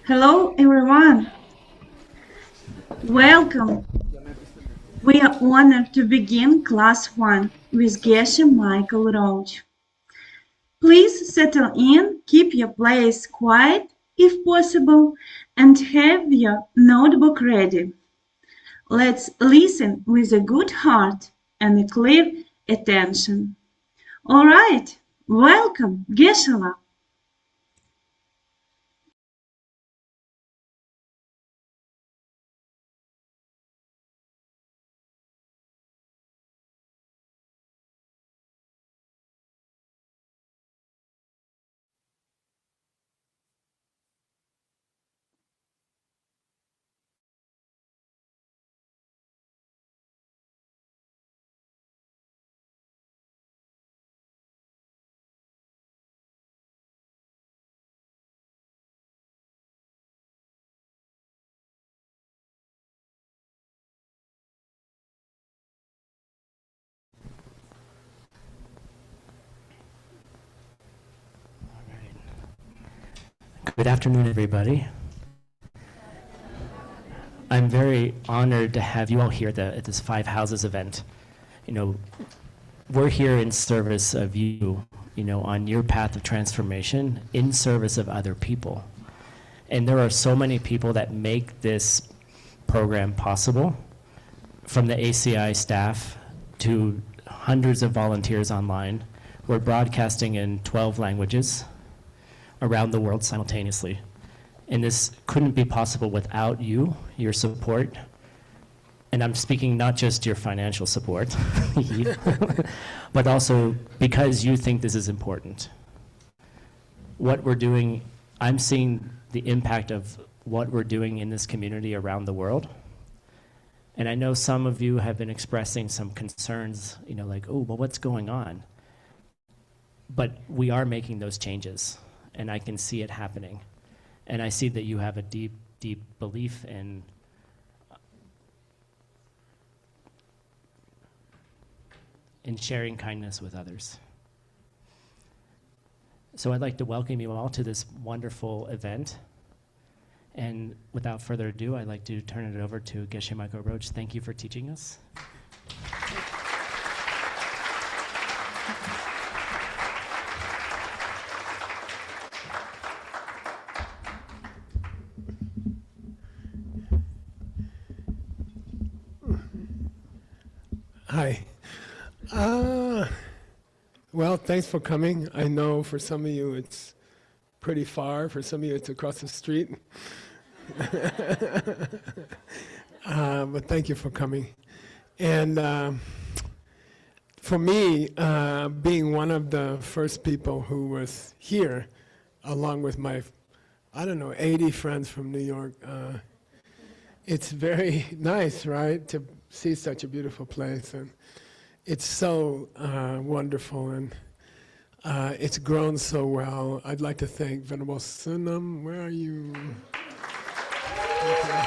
Hello, everyone. Welcome. We are honored to begin Class 1 with Geshe Michael Roach. Please settle in, keep your place quiet if possible, and have your notebook ready. Let's listen with a good heart and a clear attention. All right, welcome, Geshe. Good afternoon, everybody. I'm very honored to have you all here at this Five Houses event. You know, we're here in service of you, on your path of transformation, in service of other people. And there are so many people that make this program possible, from the ACI staff to hundreds of volunteers online. We're broadcasting in 12 languages around the world simultaneously. And this couldn't be possible without you, your support. And I'm speaking not just your financial support, but also because you think this is important. What we're doing, I'm seeing the impact of what we're doing in this community around the world. And I know some of you have been expressing some concerns, like, oh, well, what's going on? But we are making those changes, and I can see it happening. And I see that you have a deep, deep belief in sharing kindness with others. So I'd like to welcome you all to this wonderful event. And without further ado, I'd like to turn it over to Geshe Michael Roach. Thank you for teaching us. Hi. Well, thanks for coming. I know for some of you it's pretty far. For some of you it's across the street. But thank you for coming. And for me, being one of the first people who was here, along with my, 80 friends from New York, it's very nice, right, to see such a beautiful place. And it's so wonderful, and it's grown so well. I'd like to thank Venerable Sunam. Where are you? Okay.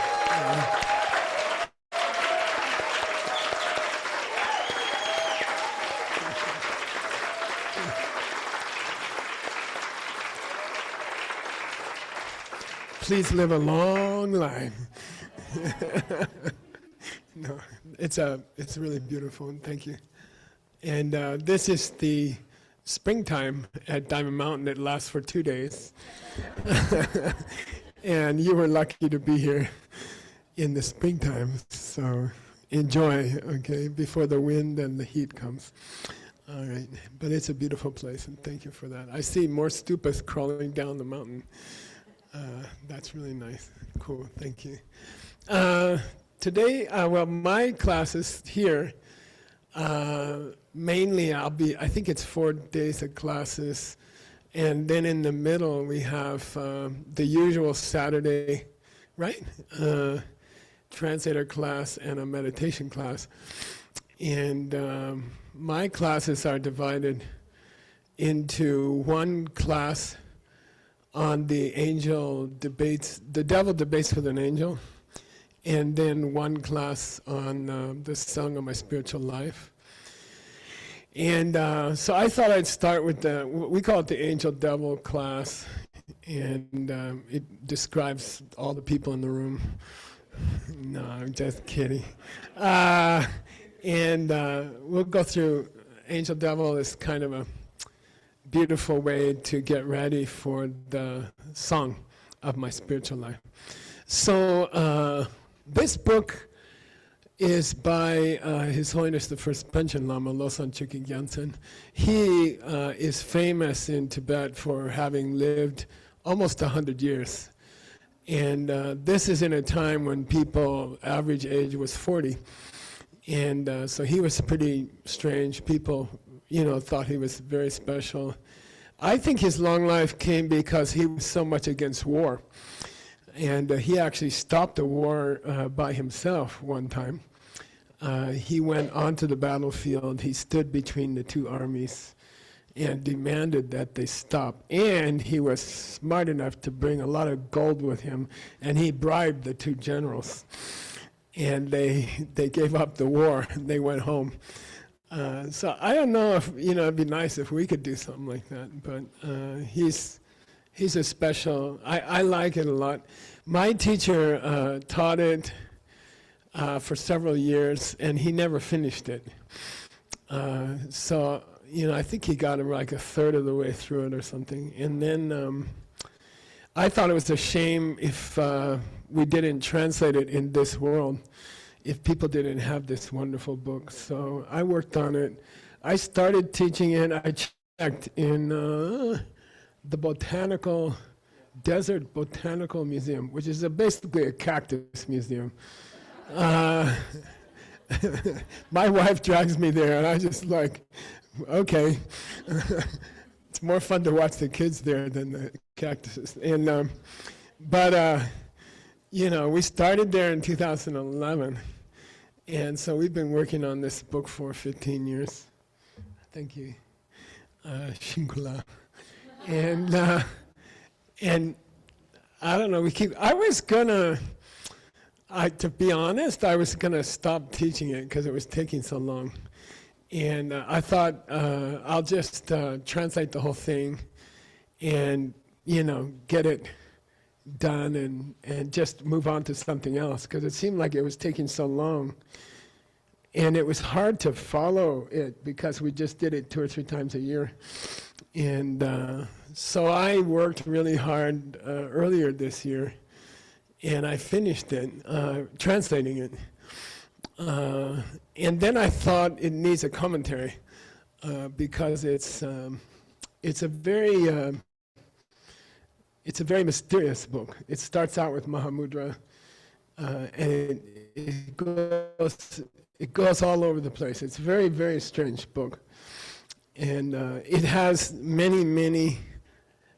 Please live a long life. No, it's really beautiful, and thank you. And this is the springtime at Diamond Mountain. It lasts for 2 days. And you were lucky to be here in the springtime, so enjoy, okay, before the wind and the heat comes. All right, but it's a beautiful place, and thank you for that. I see more stupas crawling down the mountain. That's really nice. Cool, thank you. Today, my classes here, mainly I think it's 4 days of classes, and then in the middle we have the usual Saturday, right? Translator class and a meditation class. And my classes are divided into one class on the angel debates, the devil debates with an angel, and then one class on the song of my spiritual life. And so I thought I'd start with we call it the angel devil class, and it describes all the people in the room. No, I'm just kidding. And we'll go through Angel Devil is kind of a beautiful way to get ready for the song of my spiritual life. So this book is by His Holiness the First Panchen Lama, Losang Chukyi Gyaltsen. He is famous in Tibet for having lived almost 100 years. And this is in a time when people, average age was 40. And so he was pretty strange. People, thought he was very special. I think his long life came because he was so much against war. And he actually stopped the war by himself one time. He went onto the battlefield. He stood between the two armies and demanded that they stop. And he was smart enough to bring a lot of gold with him, and he bribed the two generals. And they gave up the war, and they went home. So I don't know if, it'd be nice if we could do something like that, but he's a special, I like it a lot. My teacher taught it for several years, and he never finished it. So, I think he got like a third of the way through it or something. And then I thought it was a shame if we didn't translate it in this world, if people didn't have this wonderful book. So I worked on it. I started teaching it. I checked in the Desert Botanical Museum, which is basically a cactus museum. My wife drags me there, and I just like, okay. It's more fun to watch the kids there than the cactuses. And we started there in 2011, and so we've been working on this book for 15 years. Thank you, Shingula. And I don't know. To be honest, I was gonna stop teaching it because it was taking so long. And I thought I'll just translate the whole thing and, get it done and just move on to something else, because it seemed like it was taking so long. And it was hard to follow it because we just did it 2 or 3 times a year. And so I worked really hard earlier this year, and I finished it, translating it. And then I thought it needs a commentary because it's a very mysterious book. It starts out with Mahamudra, and it goes all over the place. It's a very, very strange book, and it has many, many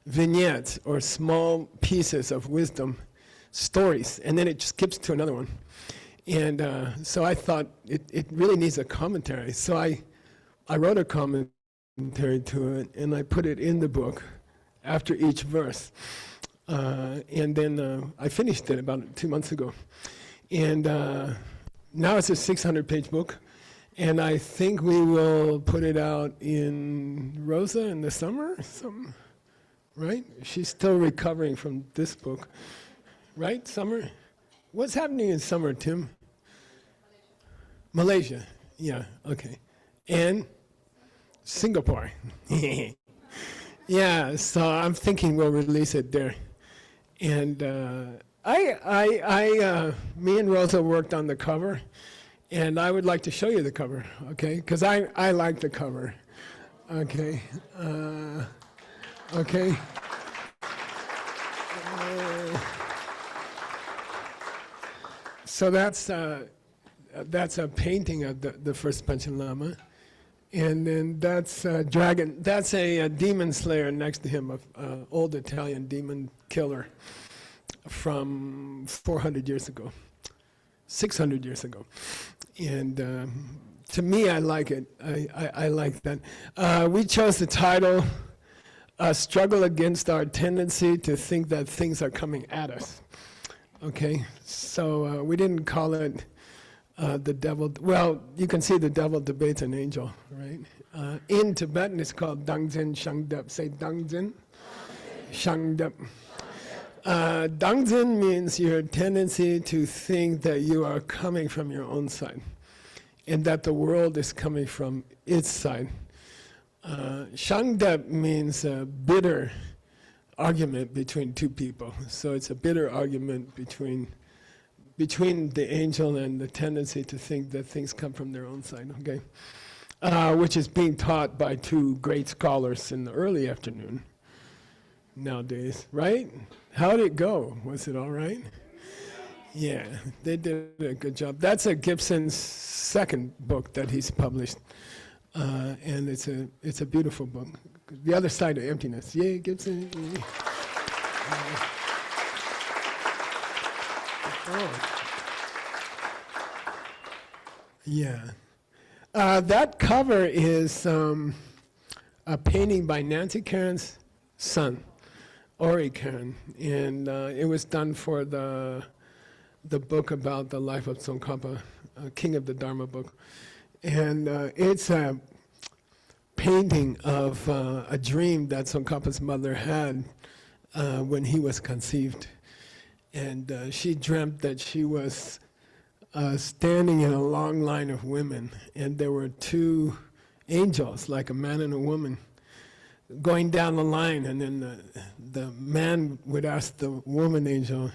vignettes or small pieces of wisdom, stories, and then it skips to another one. And so I thought it really needs a commentary. So I wrote a commentary to it, and I put it in the book after each verse. And then I finished it about 2 months ago. And now it's a 600-page book, and I think we will put it out in Rosa in the summer, something, right? She's still recovering from this book, right? Summer? What's happening in summer, Tim? Malaysia. Yeah, okay. And Singapore. Yeah, so I'm thinking we'll release it there. And me and Rosa worked on the cover, and I would like to show you the cover, okay? Because I like the cover, okay? Okay. So that's a painting of the first Panchen Lama, and then that's a dragon. That's a demon slayer next to him, an old Italian demon killer from 400 years ago, 600 years ago, and to me, I like it. I like that. We chose the title, "Struggle Against Our Tendency to Think That Things Are Coming at Us." Okay, so we didn't call it the devil. Well, you can see the devil debates an angel, right? In Tibetan, it's called Dangzin Shangdep. Say Dangzin. Shangdep. Dangzhen means your tendency to think that you are coming from your own side and that the world is coming from its side. Shangdep means a bitter argument between two people. So it's a bitter argument between the angel and the tendency to think that things come from their own side, okay? Which is being taught by two great scholars in the early afternoon nowadays, right? How'd it go? Was it all right? Yeah, they did a good job. That's a Gibson's second book that he's published, and it's a beautiful book. The Other Side of Emptiness. Yay, Gibson. Yay. Yeah. That cover is a painting by Nancy Karen's son, Ori Karen, and it was done for the book about the life of Tsongkhapa, King of the Dharma book. And it's a painting of a dream that Tsongkhapa's mother had when he was conceived. And she dreamt that she was standing in a long line of women, and there were two angels, like a man and a woman, going down the line, and then the man would ask the woman angel,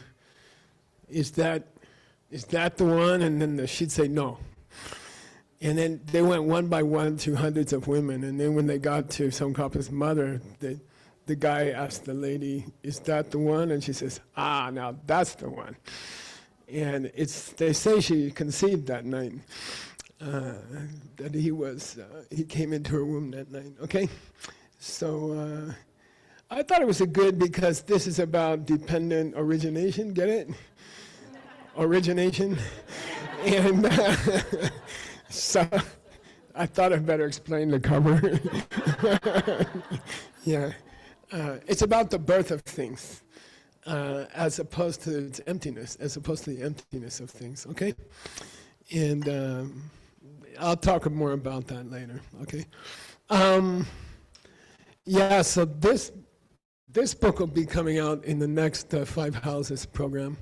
is that the one? And then she'd say no. And then they went one by one through hundreds of women, and then when they got to Tsongkhapa's mother, the guy asked the lady, is that the one? And she says, now that's the one. And they say she conceived that night, that he came into her womb that night, okay? So I thought it was because this is about dependent origination, get it? Origination. And so I thought I'd better explain the cover. Yeah. It's about the birth of things, as opposed to its emptiness, as opposed to the emptiness of things, okay? And I'll talk more about that later, okay? Yeah, so this book will be coming out in the next 5 Houses program.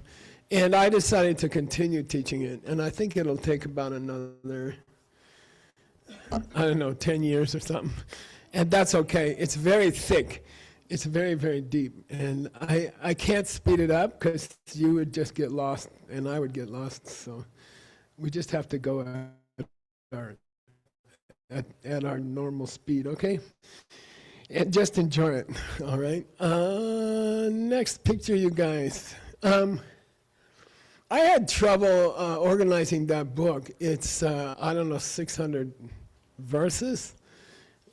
And I decided to continue teaching it, and I think it'll take about another, 10 years or something. And that's okay. It's very thick. It's very, very deep. And I can't speed it up because you would just get lost, and I would get lost. So we just have to go at our normal speed, okay? And just enjoy it, all right? Next picture, you guys. I had trouble organizing that book. It's, 600 verses,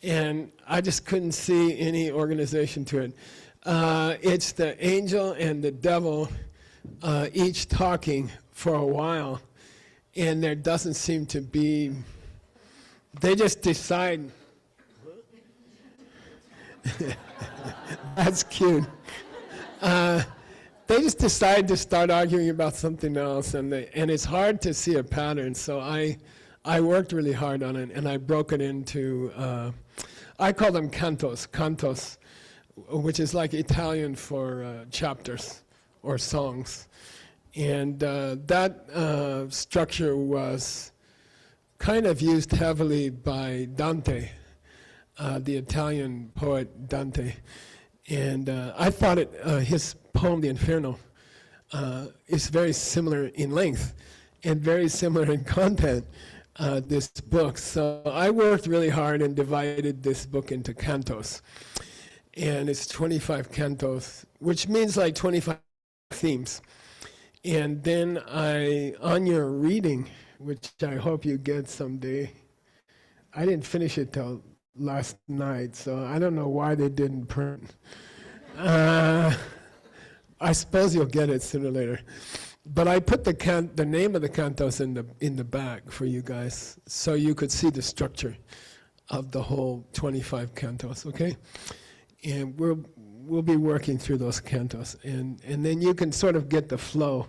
and I just couldn't see any organization to it. It's the angel and the devil each talking for a while, and there doesn't seem to be, they just decide. That's cute. They just decide to start arguing about something else, and it's hard to see a pattern. So I worked really hard on it, and I broke it into, I call them cantos, which is like Italian for chapters or songs. And that structure was kind of used heavily by Dante, the Italian poet Dante. And I thought his poem, The Inferno, is very similar in length and very similar in content, this book. So I worked really hard and divided this book into cantos. And it's 25 cantos, which means like 25 themes. And then on your reading, which I hope you get someday, I didn't finish it till last night, so I don't know why they didn't print. I suppose you'll get it sooner or later. But I put the name of the cantos in the back for you guys, so you could see the structure of the whole 25 cantos, okay? And we'll be working through those cantos, and then you can sort of get the flow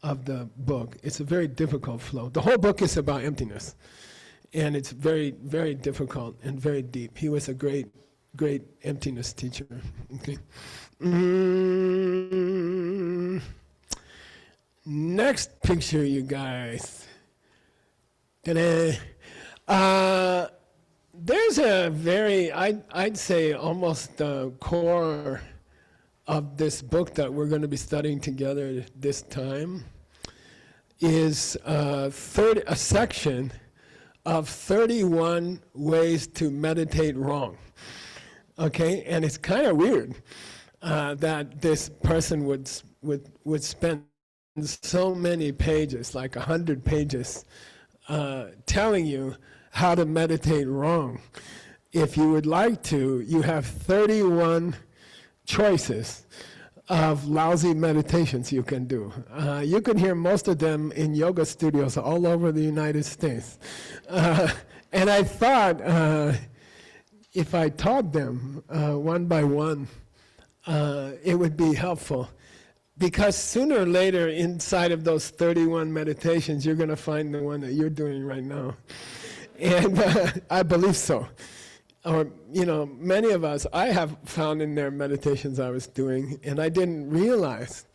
of the book. It's a very difficult flow. The whole book is about emptiness. And it's very, very difficult and very deep. He was a great, great emptiness teacher. Okay. Next picture, you guys. Ta-da. There's a very, I'd say almost the core of this book that we're going to be studying together this time is a section of 31 ways to meditate wrong. Okay, and it's kind of weird that this person would spend so many pages, like 100 pages, telling you how to meditate wrong. If you would like to, you have 31 choices of lousy meditations you can do. You can hear most of them in yoga studios all over the United States. And I thought if I taught them one by one, it would be helpful. Because sooner or later, inside of those 31 meditations, you're going to find the one that you're doing right now. And I believe so. Or, many of us, I have found in their meditations I was doing, and I didn't realize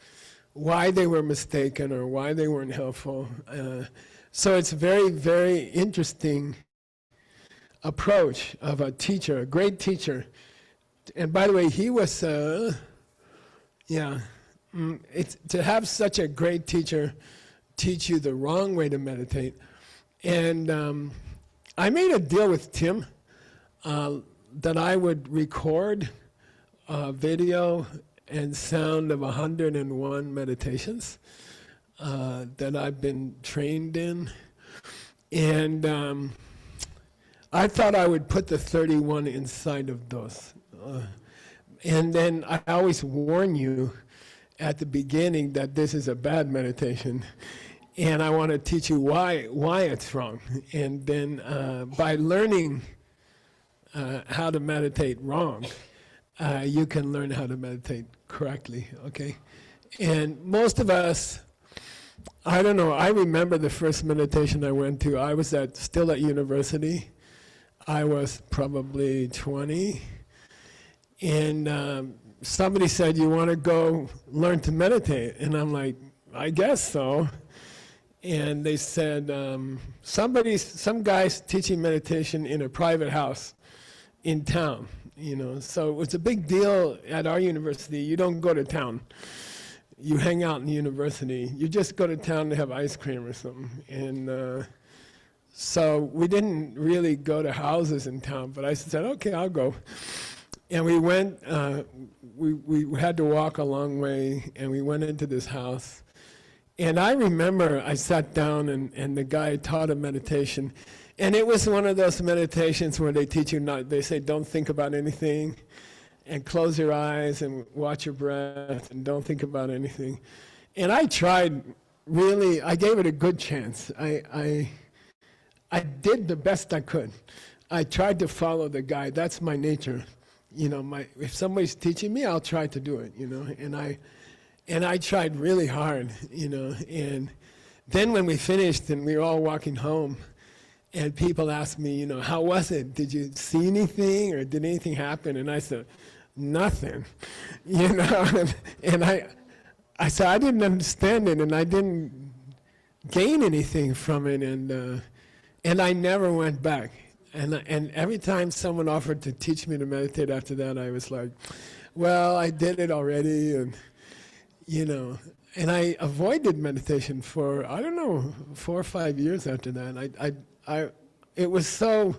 why they were mistaken or why they weren't helpful. So it's a very, very interesting approach of a teacher, a great teacher. And by the way, he was, it's to have such a great teacher teach you the wrong way to meditate. And I made a deal with Tim that I would record video and sound of 101 meditations that I've been trained in. And I thought I would put the 31 inside of those. And then I always warn you at the beginning that this is a bad meditation. And I want to teach you why it's wrong. And then by learning how to meditate wrong, you can learn how to meditate correctly, okay? And most of us, I don't know, I remember the first meditation I went to. I was still at university. I was probably 20. And somebody said, you want to go learn to meditate? And I'm like, I guess so. And they said, some guy's teaching meditation in a private house in town, So it's a big deal at our university. You don't go to town. You hang out in the university. You just go to town to have ice cream or something. And so we didn't really go to houses in town, but I said, okay, I'll go. And we went, we had to walk a long way, and we went into this house. And I remember I sat down, and the guy taught a meditation. And it was one of those meditations where they teach you they say, don't think about anything, and close your eyes, and watch your breath, and don't think about anything. And I tried, really, I gave it a good chance. I did the best I could. I tried to follow the guide. That's my nature. If somebody's teaching me, I'll try to do it, And I tried really hard, And then when we finished and we were all walking home, and people asked me, how was it? Did you see anything or did anything happen? And I said, nothing, And I said, I didn't understand it, and I didn't gain anything from it, and I never went back. And every time someone offered to teach me to meditate after that, I was like, well, I did it already, and and I avoided meditation for, 4 or 5 years after that. It was so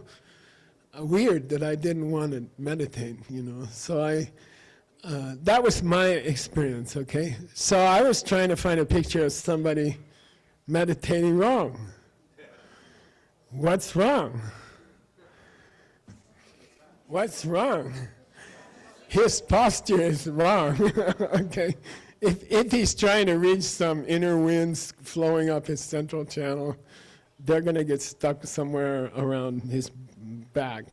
weird that I didn't want to meditate, So that was my experience, okay? So I was trying to find a picture of somebody meditating wrong. What's wrong? What's wrong? His posture is wrong, okay? If he's trying to reach some inner winds flowing up his central channel, they're going to get stuck somewhere around his back,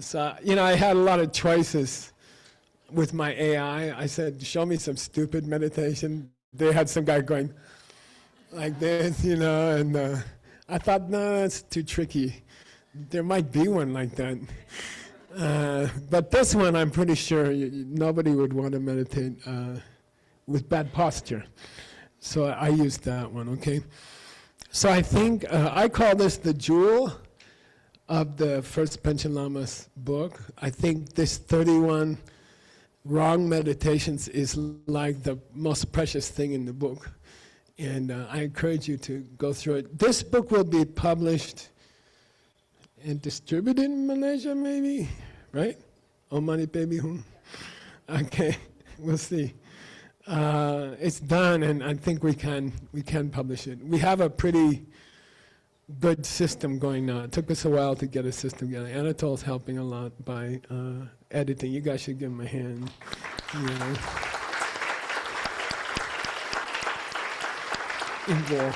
So, I had a lot of choices with my AI. I said, show me some stupid meditation. They had some guy going like this, and I thought, no, that's too tricky. There might be one like that. But this one, I'm pretty sure nobody would want to meditate with bad posture. So I used that one, okay? So I think, I call this the jewel of the first Panchen Lama's book. I think this 31 wrong meditations is like the most precious thing in the book. And I encourage you to go through it. This book will be published and distributed in Malaysia, maybe, right? Omani Baby Hum. Okay, we'll see. It's done, and I think we can publish it. We have a pretty good system going now. It took us a while to get a system together. Anatol's helping a lot by editing. You guys should give him a hand. Yeah.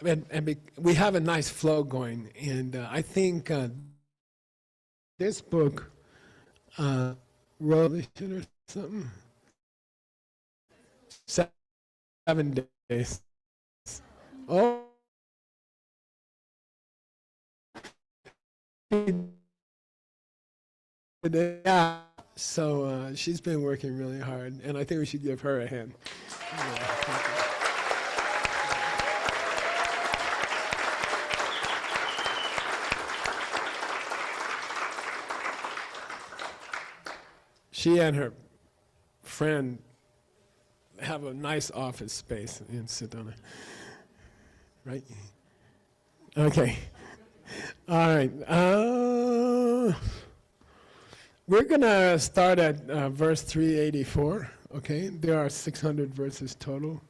And we have a nice flow going, and I think this book, Revelation or something, 7 days. Oh, yeah. So she's been working really hard, and I think we should give her a hand. Yeah. She and her friend have a nice office space in Sedona. Right? Okay. All right. We're going to start at verse 384. Okay? There are 600 verses total.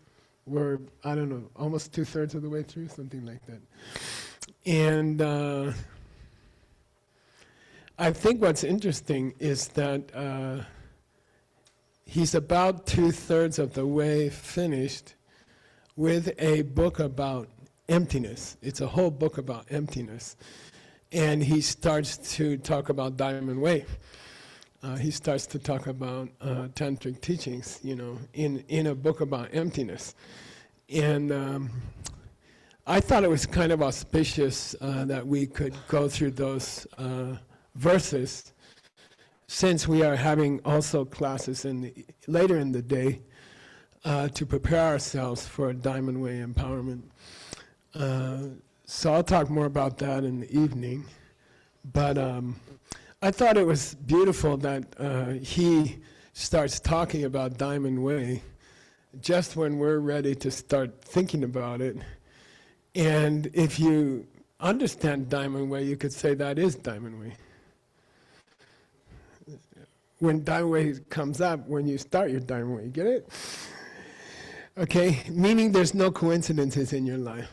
We're, I don't know, almost 2/3 of the way through, something like that. And I think what's interesting is that he's about 2/3 of the way finished with a book about emptiness. It's a whole book about emptiness. And he starts to talk about Diamond Way. He starts to talk about tantric teachings, you know, in a book about emptiness. And I thought it was kind of auspicious that we could go through those verses, since we are having also classes later in the day to prepare ourselves for Diamond Way empowerment. So I'll talk more about that in the evening. But I thought it was beautiful that he starts talking about Diamond Way just when we're ready to start thinking about it. And if you understand Diamond Way, you could say that is Diamond Way. When Diamond Way comes up, when you start your Diamond Way, you get it? Okay, meaning there's no coincidences in your life.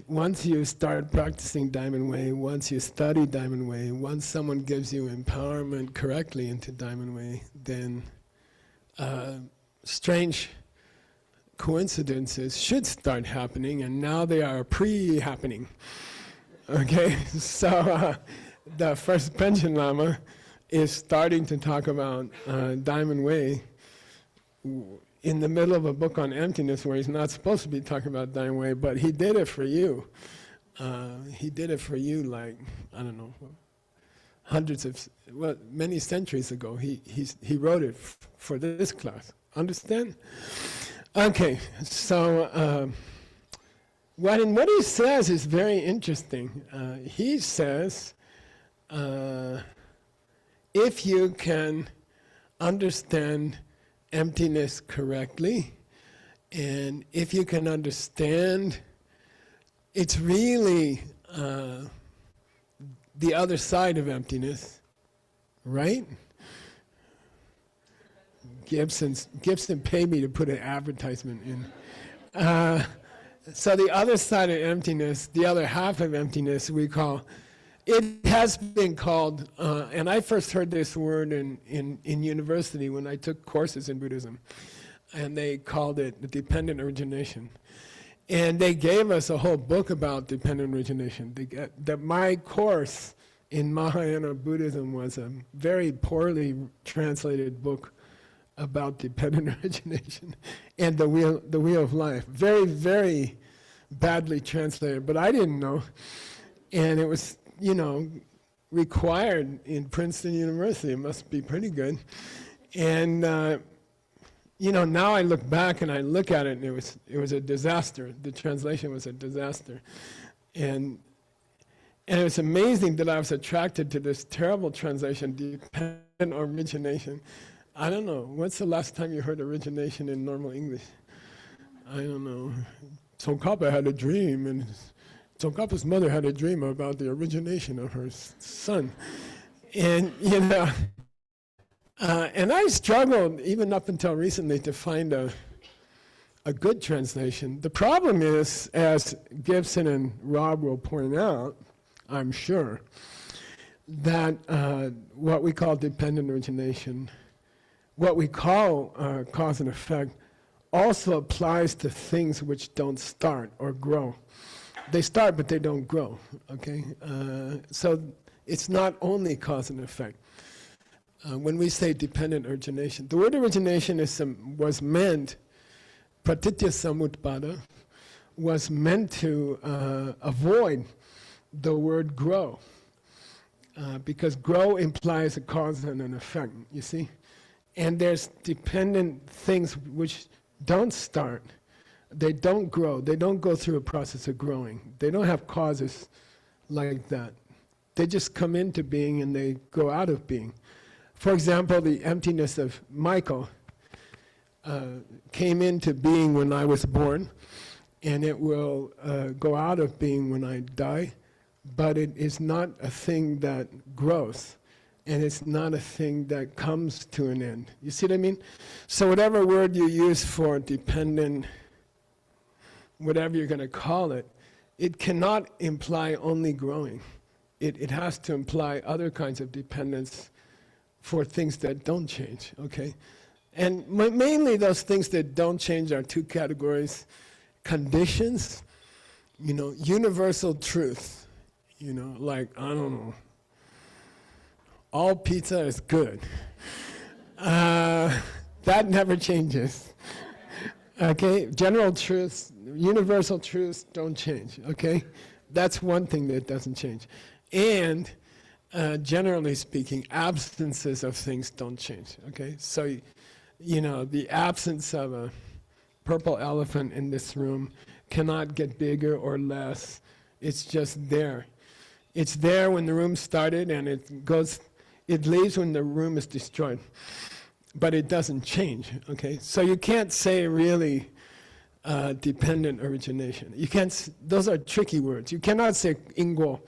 Once you start practicing Diamond Way, once you study Diamond Way, once someone gives you empowerment correctly into Diamond Way, then strange coincidences should start happening, and now they are pre-happening. Okay, so the first Panchen Lama is starting to talk about Diamond Way in the middle of a book on emptiness where he's not supposed to be talking about Diamond Way, but he did it for you. He did it for you, like, I don't know, many centuries ago. He wrote it for this class. Understand? Okay, so what he says is very interesting. He says, if you can understand emptiness correctly, and if you can understand it's really the other side of emptiness, right? Gibson paid me to put an advertisement in. So the other side of emptiness, the other half of emptiness, we call, it has been called, and I first heard this word in university when I took courses in Buddhism, and they called it the dependent origination. And they gave us a whole book about dependent origination. My course in Mahayana Buddhism was a very poorly translated book about dependent origination and the wheel of life. Very, very badly translated, but I didn't know. And it was, required in Princeton University. It must be pretty good. And, now I look back and I look at it, and it was a disaster. The translation was a disaster. And it was amazing that I was attracted to this terrible translation, dependent origination. I don't know. When's the last time you heard origination in normal English? I don't know. Tsongkhapa had a dream, and Tsongkhapa's mother had a dream about the origination of her son. And, and I struggled, even up until recently, to find a good translation. The problem is, as Gibson and Rob will point out, I'm sure, that what we call dependent origination, what we call cause and effect, also applies to things which don't start or grow. They start, but they don't grow, okay? So it's not only cause and effect. When we say dependent origination, the word origination was meant, pratitya samutpada, was meant to avoid the word grow, because grow implies a cause and an effect, you see? And there's dependent things which don't start, they don't grow, they don't go through a process of growing. They don't have causes like that. They just come into being and they go out of being. For example, the emptiness of Michael came into being when I was born, and it will go out of being when I die, but it is not a thing that grows. And it's not a thing that comes to an end. You see what I mean? So whatever word you use for dependent, whatever you're going to call it, it cannot imply only growing. It has to imply other kinds of dependence for things that don't change, okay? And mainly those things that don't change are two categories: conditions, universal truth, like, I don't know, all pizza is good. That never changes. Okay? General truths, universal truths don't change. Okay? That's one thing that doesn't change. And generally speaking, absences of things don't change. Okay? So, the absence of a purple elephant in this room cannot get bigger or less. It's just there. It's there when the room started, and it leaves when the room is destroyed, but it doesn't change, okay? So you can't say really dependent origination. You can't, those are tricky words. You cannot say ingwo,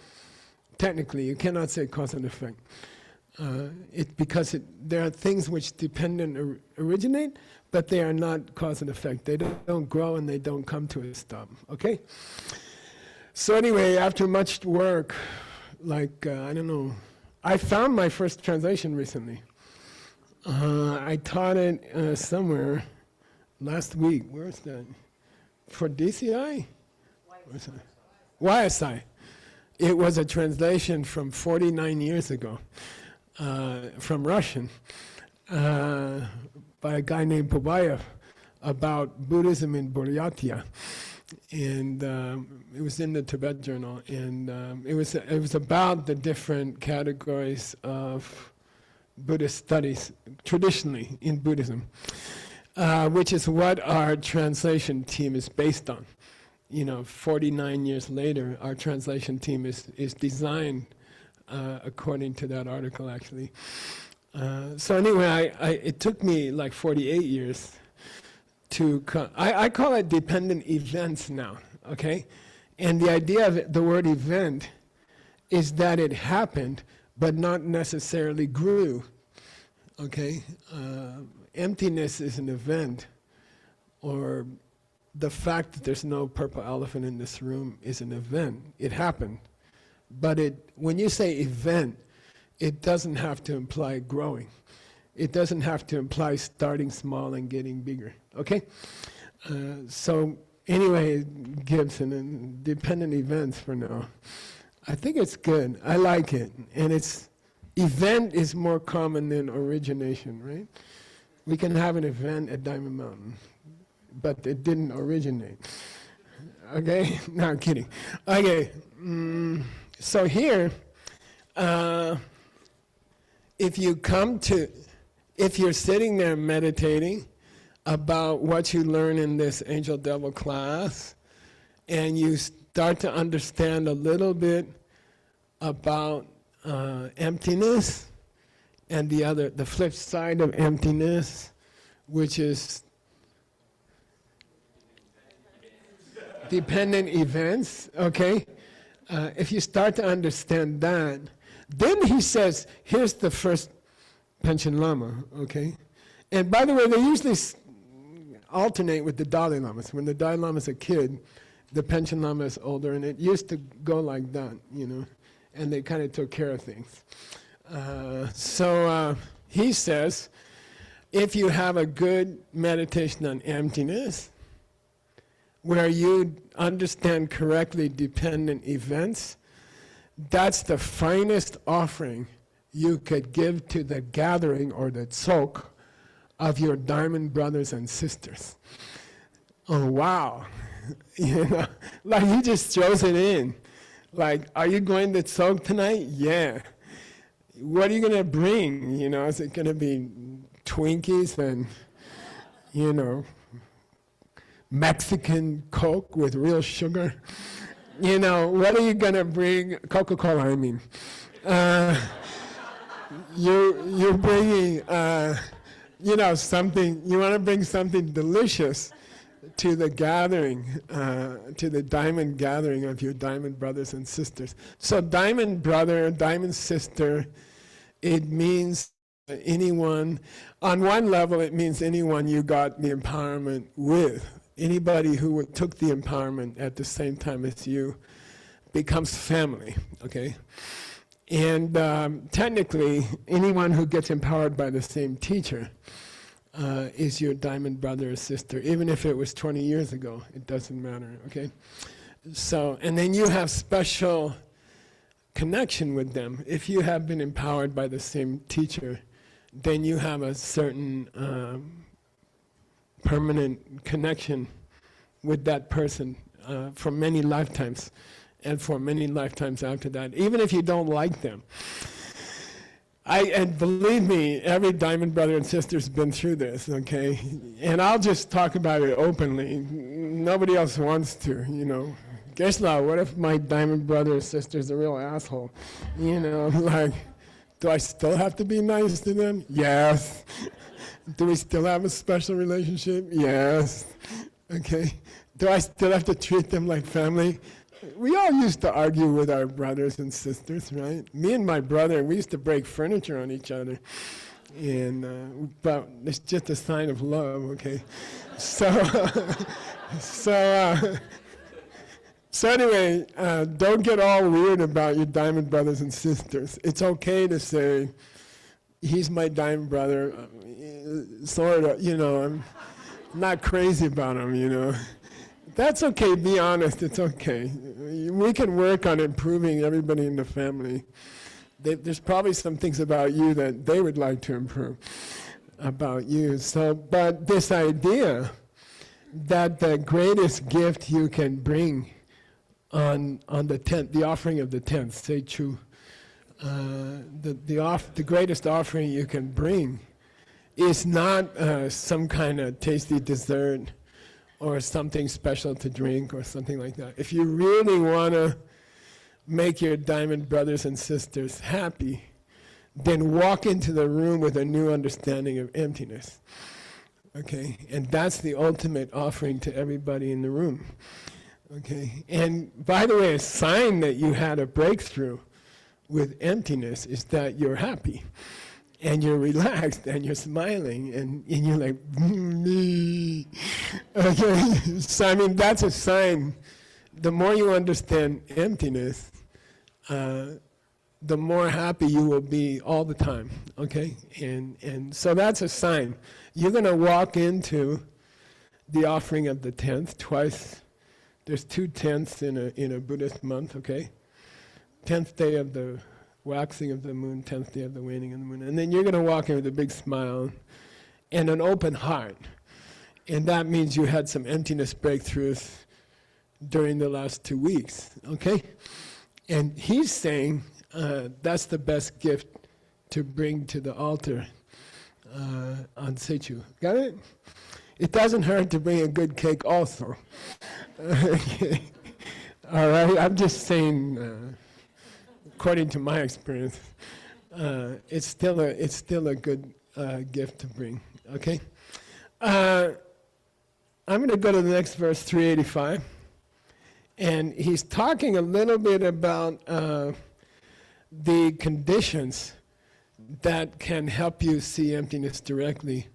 technically, you cannot say cause and effect. Because there are things which dependent originate, but they are not cause and effect. They don't grow and they don't come to a stop, okay? So anyway, after much work, like, I don't know, I found my first translation recently. I taught it somewhere last week. Where's that? For DCI? YSI. It was a translation from 49 years ago, from Russian, by a guy named Pobayev, about Buddhism in Buryatia. And it was in the Tibet Journal, and it was about the different categories of Buddhist studies traditionally in Buddhism, which is what our translation team is based on. 49 years later, our translation team is designed according to that article, actually. So anyway, it took me like 48 years I call it dependent events now, okay? And the idea of the word event is that it happened, but not necessarily grew, okay? Emptiness is an event, or the fact that there's no purple elephant in this room is an event. It happened. But when you say event, it doesn't have to imply growing. It doesn't have to imply starting small and getting bigger, okay? So anyway, Gibson, and dependent events for now. I think it's good. I like it. And event is more common than origination, right? We can have an event at Diamond Mountain, but it didn't originate. Okay? No, I'm kidding. Okay. So here, if you're sitting there meditating about what you learn in this angel devil class, and you start to understand a little bit about emptiness and the flip side of emptiness, which is dependent events, okay? If you start to understand that, then he says, here's the first Panchen Lama, okay? And by the way, they usually alternate with the Dalai Lamas. When the Dalai Lama's a kid, the Panchen Lama is older, and it used to go like that, you know, and they kind of took care of things. So he says, if you have a good meditation on emptiness, where you understand correctly dependent events, that's the finest offering you could give to the gathering or the tzok of your diamond brothers and sisters. Oh, wow. You know, like he just throws it in. Like, are you going to tzok tonight? Yeah. What are you going to bring? You know, is it going to be Twinkies and, you know, Mexican Coke with real sugar? You know, what are you going to bring? Coca-Cola, I mean. You're bringing, you know, something, you want to bring something delicious to the gathering, to the diamond gathering of your diamond brothers and sisters. So diamond brother, diamond sister, it means anyone, on one level it means anyone you got the empowerment with. Anybody who took the empowerment at the same time as you becomes family, okay? And technically, anyone who gets empowered by the same teacher is your diamond brother or sister, even if it was 20 years ago, it doesn't matter, okay? So, and then you have special connection with them. If you have been empowered by the same teacher, then you have a certain permanent connection with that person for many lifetimes, and for many lifetimes after that, even if you don't like them. And believe me, every diamond brother and sister's been through this, okay? And I'll just talk about it openly. Nobody else wants to, you know. Geshe, what if my diamond brother or sister's a real asshole? You know, like, do I still have to be nice to them? Yes. Do we still have a special relationship? Yes. Okay. Do I still have to treat them like family? We all used to argue with our brothers and sisters, right? Me and my brother, we used to break furniture on each other. And, but it's just a sign of love, okay? So, so anyway, don't get all weird about your diamond brothers and sisters. It's okay to say, he's my diamond brother, sort of, you know, I'm not crazy about him, you know. That's okay, be honest, it's okay. We can work on improving everybody in the family. There's probably some things about you that they would like to improve about you. So, but this idea that the greatest gift you can bring on the 10th, the offering of the 10th, say true, the greatest offering you can bring is not some kind of tasty dessert or something special to drink or something like that. If you really want to make your diamond brothers and sisters happy, then walk into the room with a new understanding of emptiness. Okay? And that's the ultimate offering to everybody in the room. Okay? And by the way, a sign that you had a breakthrough with emptiness is that you're happy. And you're relaxed, and you're smiling, and you're like, me. Okay? So, I mean, that's a sign. The more you understand emptiness, the more happy you will be all the time, okay? And so that's a sign. You're going to walk into the offering of the 10th twice. There's 2 tenths in a Buddhist month, okay? 10th day of the waxing of the moon, 10th day of the waning of the moon. And then you're going to walk in with a big smile and an open heart. And that means you had some emptiness breakthroughs during the last 2 weeks, okay? And he's saying that's the best gift to bring to the altar on Seichu. Got it? It doesn't hurt to bring a good cake also. Okay. All right, I'm just saying, according to my experience, it's still a good gift to bring. Okay. I'm going to go to the next verse, 385, and he's talking a little bit about the conditions that can help you see emptiness directly.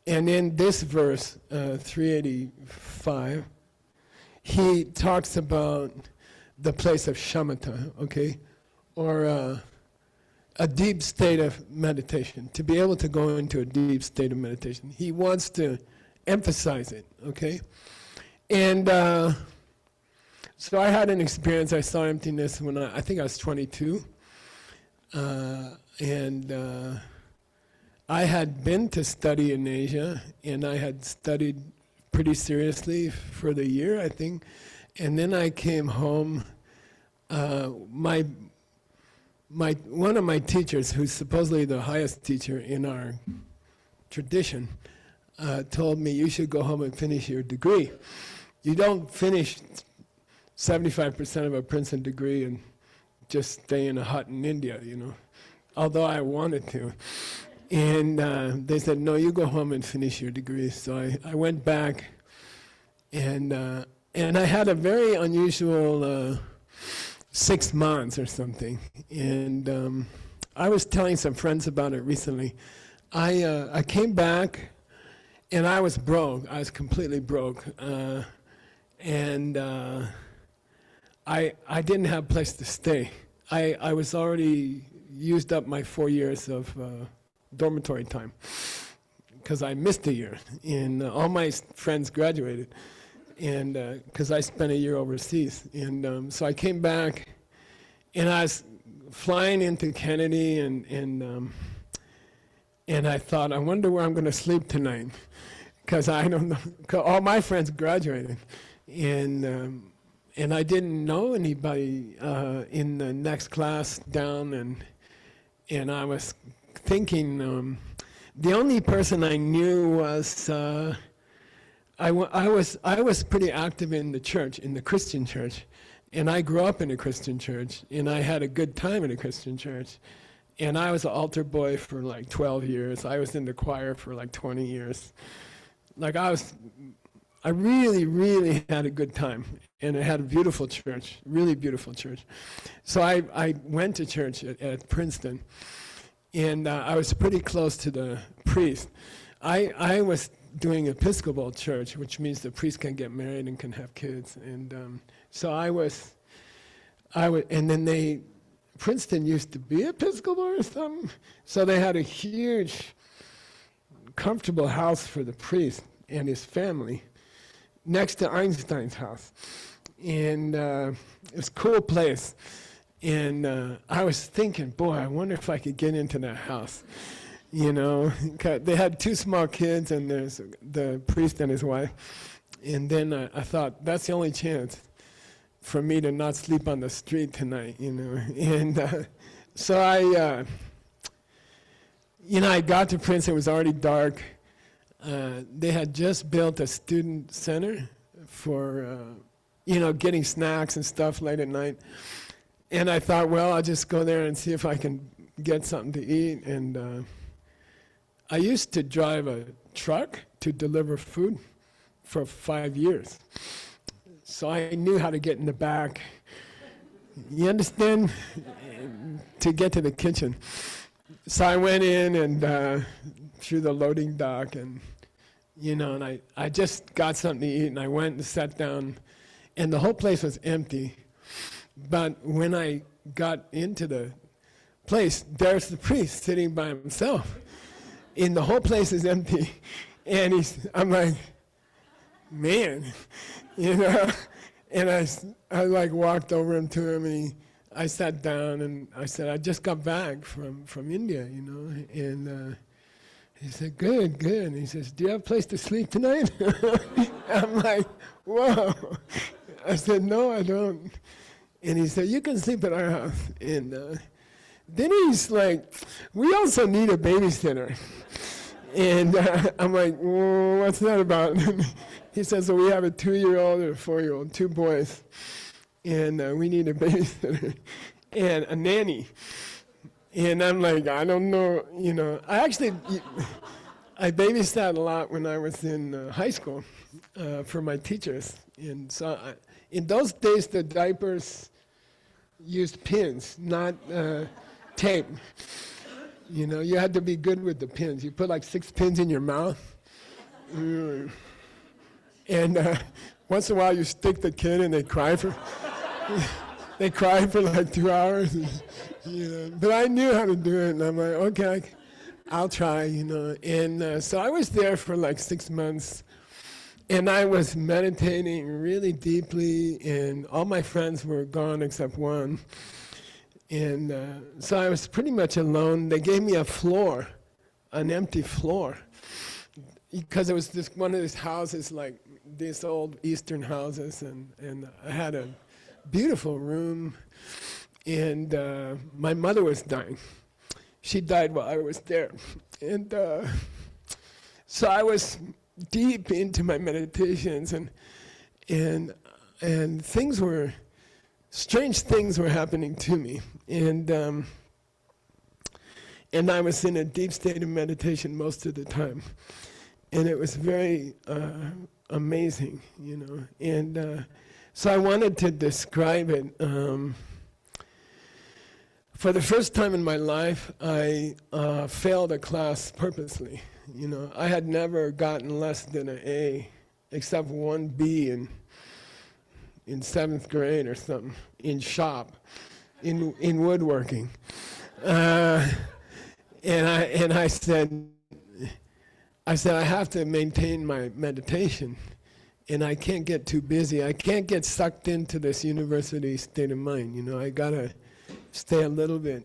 And in this verse, 385, he talks about the place of shamata, okay, or a deep state of meditation, to be able to go into a deep state of meditation. He wants to emphasize it, okay? And so I had an experience. I saw emptiness when I think I was 22. And I had been to study in Asia, and I had studied pretty seriously for the year, I think. And then I came home. One of my teachers, who's supposedly the highest teacher in our tradition, told me, you should go home and finish your degree. You don't finish 75% of a Princeton degree and just stay in a hut in India, you know, although I wanted to. And they said, no, you go home and finish your degree. So I went back, and I had a very unusual 6 months or something. And I was telling some friends about it recently. I came back, and I was broke. I was completely broke. And I didn't have a place to stay. I was already used up my 4 years of dormitory time because I missed a year, and all my friends graduated, and because I spent a year overseas. And so I came back, and I was flying into Kennedy, and I thought, I wonder where I'm going to sleep tonight, because I don't know, 'cause all my friends graduated, and I didn't know anybody in the next class down, and I was thinking, the only person I knew was I was pretty active in the church, in the Christian church, and I grew up in a Christian church, and I had a good time in a Christian church, and I was an altar boy for like 12 years. I was in the choir for like 20 years. Like I really, really had a good time, and I had a beautiful church, really beautiful church. So I went to church at Princeton, and I was pretty close to the priest. I was doing Episcopal church, which means the priest can get married and can have kids, and so I was, and then Princeton used to be Episcopal or something, so they had a huge, comfortable house for the priest and his family, next to Einstein's house, and it was a cool place. And I was thinking, boy, I wonder if I could get into that house. You know, they had 2 small kids, and there's the priest and his wife. And then I thought, that's the only chance for me to not sleep on the street tonight, you know. And so I got to Princeton. It was already dark. They had just built a student center for, getting snacks and stuff late at night. And I thought, well, I'll just go there and see if I can get something to eat. And I used to drive a truck to deliver food for 5 years. So I knew how to get in the back, you understand, to get to the kitchen. So I went in and through the loading dock, and and I just got something to eat, and I went and sat down, and the whole place was empty. But when I got into the place, there's the priest sitting by himself, and the whole place is empty. And I'm like, man, and I like walked over him to him, and I sat down, and I said, I just got back from India, and he said, good. And he says, do you have a place to sleep tonight? I'm like, whoa. I said, no, I don't. And he said, you can sleep at our house. And then he's like, we also need a babysitter. And I'm like, what's that about? He says, so we have a 2-year-old and a 4-year-old, 2 boys. And we need a babysitter and a nanny. And I'm like, I don't know, I babysat a lot when I was in high school for my teachers. And so in those days, the diapers used pins, not tape. You had to be good with the pins. You put like 6 pins in your mouth. And once in a while you stick the kid and they cry for like 2 hours. But I knew how to do it, and I'm like, okay, I'll try, And so I was there for like 6 months, and I was meditating really deeply, and all my friends were gone except one. And so I was pretty much alone. They gave me a floor, an empty floor, because it was one of these houses, like these old Eastern houses, and I had a beautiful room, and my mother was dying. She died while I was there. And so I was deep into my meditations, and strange things were happening to me. And I was in a deep state of meditation most of the time. And it was very amazing, And so I wanted to describe it. For the first time in my life, I failed a class purposely. I had never gotten less than an A, except one B in 7th grade or something, in shop, in woodworking. And I said, I have to maintain my meditation, and I can't get too busy. I can't get sucked into this university state of mind. I gotta stay a little bit.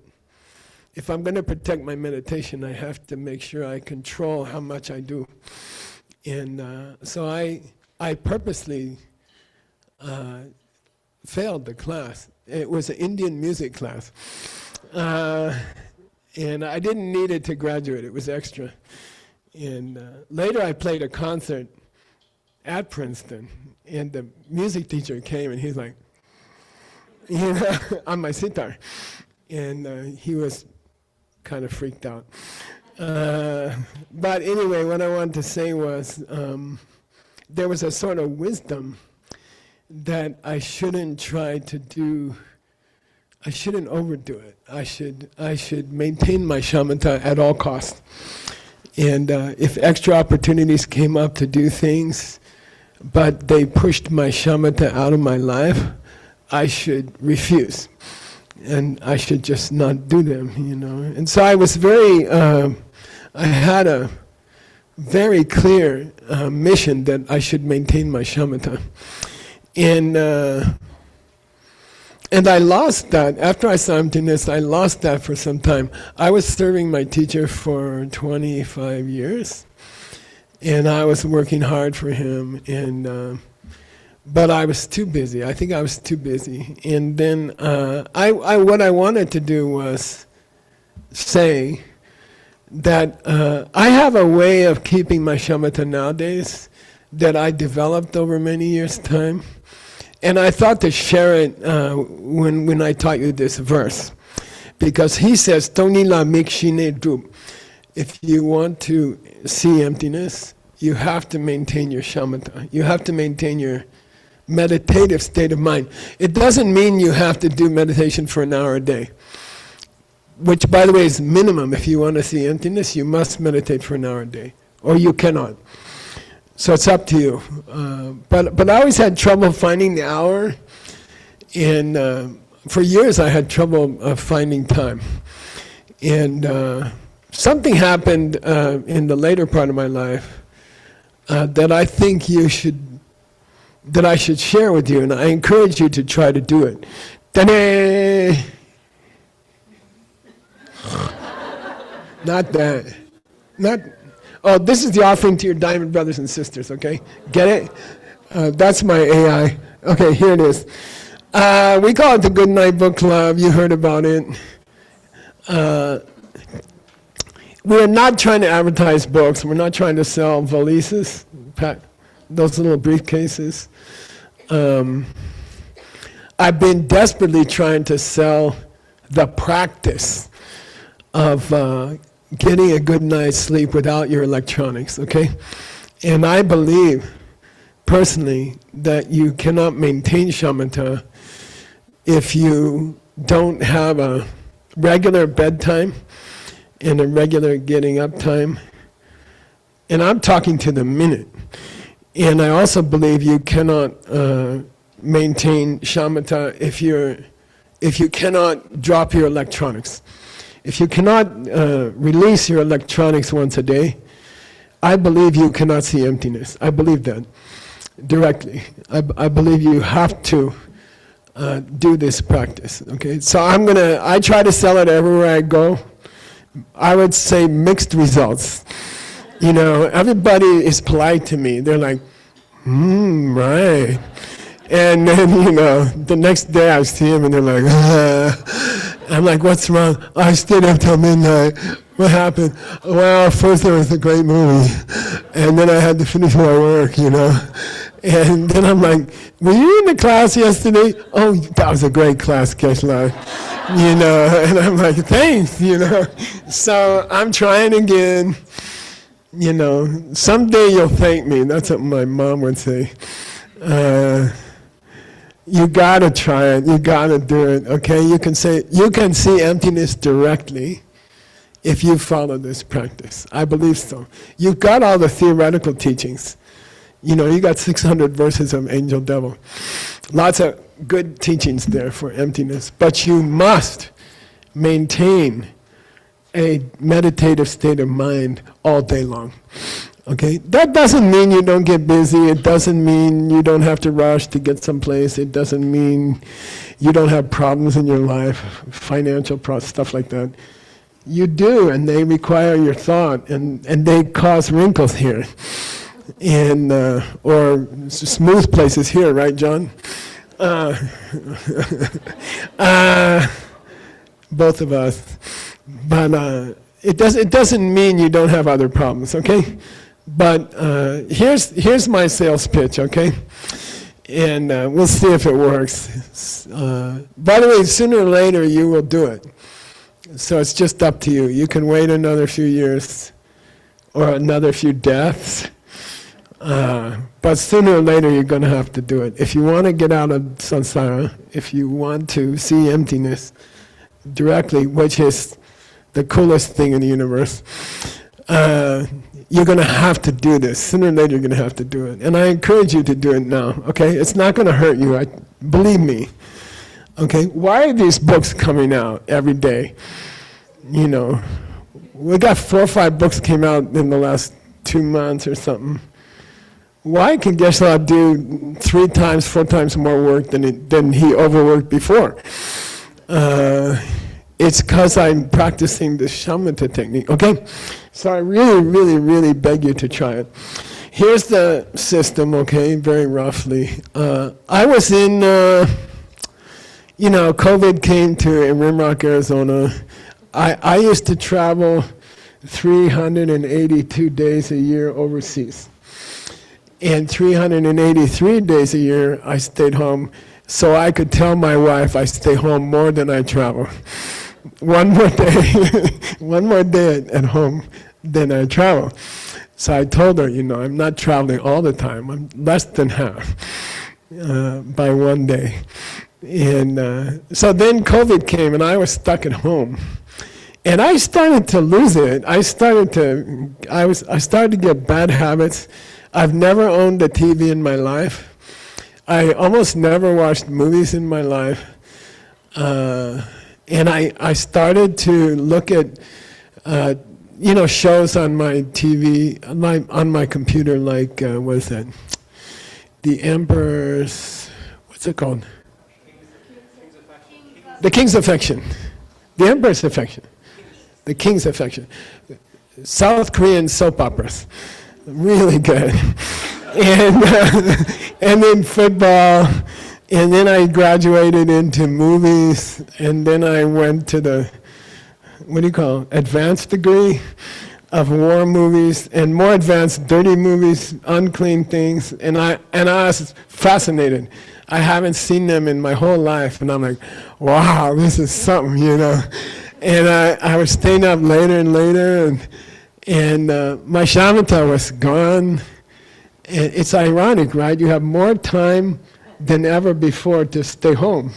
If I'm going to protect my meditation, I have to make sure I control how much I do. And so I purposely failed the class. It was an Indian music class. And I didn't need it to graduate. It was extra. And later I played a concert at Princeton, and the music teacher came, and he's like, on my sitar. And he was kind of freaked out. But anyway, what I wanted to say was there was a sort of wisdom that I shouldn't try to do. I shouldn't overdo it. I should maintain my shamata at all costs. And if extra opportunities came up to do things, but they pushed my shamatha out of my life, I should refuse. And I should just not do them, And so I was I had a very clear mission that I should maintain my shamatha. And I lost that. After I saw emptiness, I lost that for some time. I was serving my teacher for 25 years, and I was working hard for him, but I was too busy. I think I was too busy. And then what I wanted to do was say that I have a way of keeping my shamatha nowadays that I developed over many years' time. And I thought to share it when I taught you this verse. Because he says, Tonila mikshine drup. If you want to see emptiness, you have to maintain your shamatha. You have to maintain your meditative state of mind. It doesn't mean you have to do meditation for an hour a day. Which, by the way, is minimum. If you want to see emptiness, you must meditate for an hour a day. Or you cannot. So it's up to you. But I always had trouble finding the hour, and for years I had trouble finding time. And something happened in the later part of my life that I think that I should share with you, and I encourage you to try to do it. Ta-da! Not that. Oh, this is the offering to your diamond brothers and sisters, okay? Get it? That's my AI. Okay, here it is. We call it the Good Night Book Club. You heard about it. We're not trying to advertise books. We're not trying to sell valises, those little briefcases. I've been desperately trying to sell the practice of getting a good night's sleep without your electronics, okay? And I believe, personally, that you cannot maintain shamatha if you don't have a regular bedtime and a regular getting up time. And I'm talking to the minute. And I also believe you cannot maintain shamatha if you cannot drop your electronics. If you cannot release your electronics once a day, I believe you cannot see emptiness. I believe that directly. I believe you have to do this practice. Okay, so I try to sell it everywhere I go. I would say mixed results. You know, everybody is polite to me. They're like, right. And then, you know, the next day I see them and they're like, I'm like, what's wrong? I stayed up till midnight. What happened? Well, first there was a great movie, and then I had to finish my work, you know. And then I'm like, were you in the class yesterday? Oh, that was a great class, Geshe. You know, and I'm like, thanks, you know. So I'm trying again. You know, someday you'll thank me. That's what my mom would say. You gotta try it. You gotta do it. Okay, you can see emptiness directly if you follow this practice. I believe so. You've got all the theoretical teachings. You know, you got 600 verses of angel devil. Lots of good teachings there for emptiness. But you must maintain a meditative state of mind all day long. Okay? That doesn't mean you don't get busy. It doesn't mean you don't have to rush to get someplace. It doesn't mean you don't have problems in your life, financial problems, stuff like that. You do, and they require your thought, and they cause wrinkles here. And or smooth places here, right, John? Both of us. But it doesn't mean you don't have other problems, okay? But here's my sales pitch, okay? And we'll see if it works. By the way, sooner or later you will do it. So it's just up to you. You can wait another few years or another few deaths. But sooner or later you're going to have to do it. If you want to get out of samsara, if you want to see emptiness directly, which is the coolest thing in the universe, you're going to have to do this. Sooner or later you're going to have to do it. And I encourage you to do it now, okay? It's not going to hurt you, believe me. Okay, why are these books coming out every day? You know, we got 4 or 5 books came out in the last 2 months or something. Why can Geshe do 3 times, 4 times more work than he overworked before? It's because I'm practicing the shamatha technique, okay? So I really, really, really beg you to try it. Here's the system, okay, very roughly. I was in, you know, COVID came to Rimrock, Arizona. I used to travel 382 days a year overseas. And 383 days a year I stayed home, so I could tell my wife I stay home more than I travel. One more day at home than I travel. So I told her, you know, I'm not traveling all the time. I'm less than half by 1 day. And so then COVID came and I was stuck at home. And I started to lose it. I started to get bad habits. I've never owned a TV in my life. I almost never watched movies in my life. And I started to look at, you know, shows on my TV, on my computer, like, what is that? The Emperor's, what's it called? The King's Affection. The Emperor's Affection. The King's Affection. South Korean soap operas. Really good. And then football And then I graduated into movies, and then I went to the, advanced degree of war movies, and more advanced dirty movies, unclean things, and I was fascinated. I haven't seen them in my whole life, and I'm like, wow, this is something, And I was staying up later and later, and my shamata was gone. And it's ironic, right? You have more time than ever before to stay home,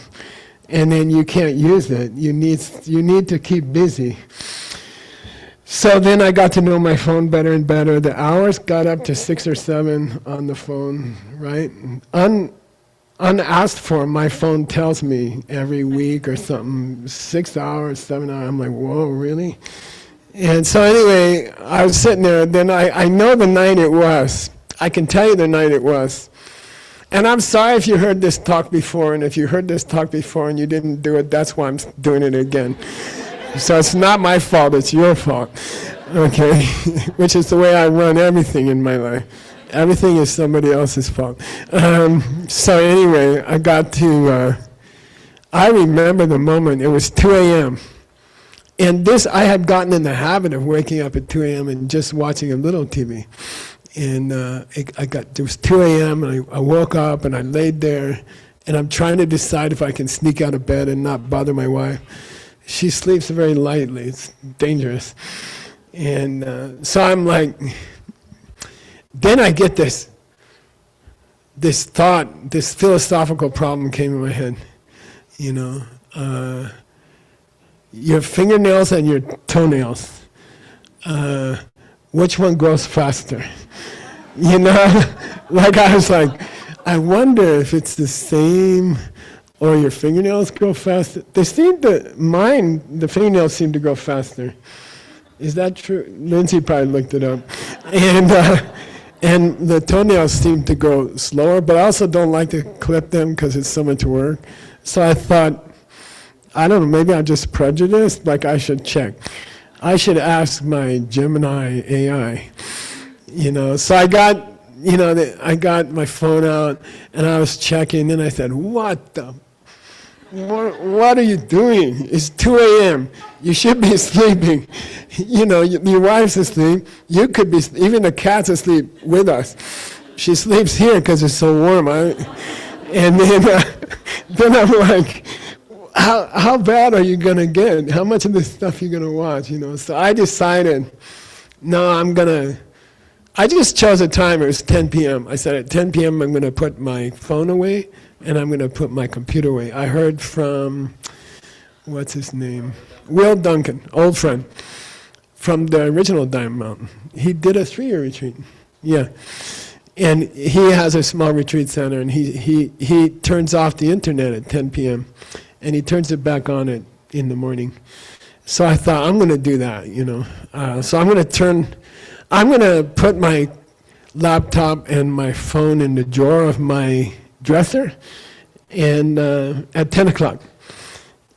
and then you can't use it. You need to keep busy. So then I got to know my phone better and better. The hours got up to 6 or 7 on the phone, right? Unasked for, my phone tells me every week or something, 6 hours, 7 hours. I'm like, whoa, really? And so anyway, I was sitting there, then I know the night it was. I can tell you the night it was. And I'm sorry if you heard this talk before, and if you heard this talk before and you didn't do it, that's why I'm doing it again. So it's not my fault, it's your fault, okay? Which is the way I run everything in my life. Everything is somebody else's fault. So anyway, I got to, I remember the moment, it was 2 a.m. And I had gotten in the habit of waking up at 2 a.m. and just watching a little TV. And it was 2 a.m. and I woke up and I laid there and I'm trying to decide if I can sneak out of bed and not bother my wife. She sleeps very lightly, it's dangerous. And so I'm like, then I get this thought, this philosophical problem came in my head, your fingernails and your toenails, which one grows faster? Like I was like, I wonder if it's the same, or your fingernails grow faster. The fingernails seem to grow faster. Is that true? Lindsay probably looked it up. And the toenails seem to grow slower, but I also don't like to clip them because it's so much work. So I thought, I don't know, maybe I'm just prejudiced, like I should check. I should ask my Gemini AI. So I got, I got my phone out and I was checking and I said, what are you doing? It's 2 a.m. You should be sleeping. Your wife's asleep. You could be, even the cat's asleep with us. She sleeps here because it's so warm. And then I'm like, how bad are you going to get? How much of this stuff are you going to watch? So I decided, no, I just chose a time. It was 10 p.m. I said at 10 p.m. I'm going to put my phone away and I'm going to put my computer away. I heard from, what's his name? Will Duncan, old friend, from the original Diamond Mountain. He did a 3-year retreat. Yeah. And he has a small retreat center, and he turns off the internet at 10 p.m. and he turns it back on in the morning. So I thought, I'm going to do that, So I'm going to put my laptop and my phone in the drawer of my dresser and at 10 o'clock.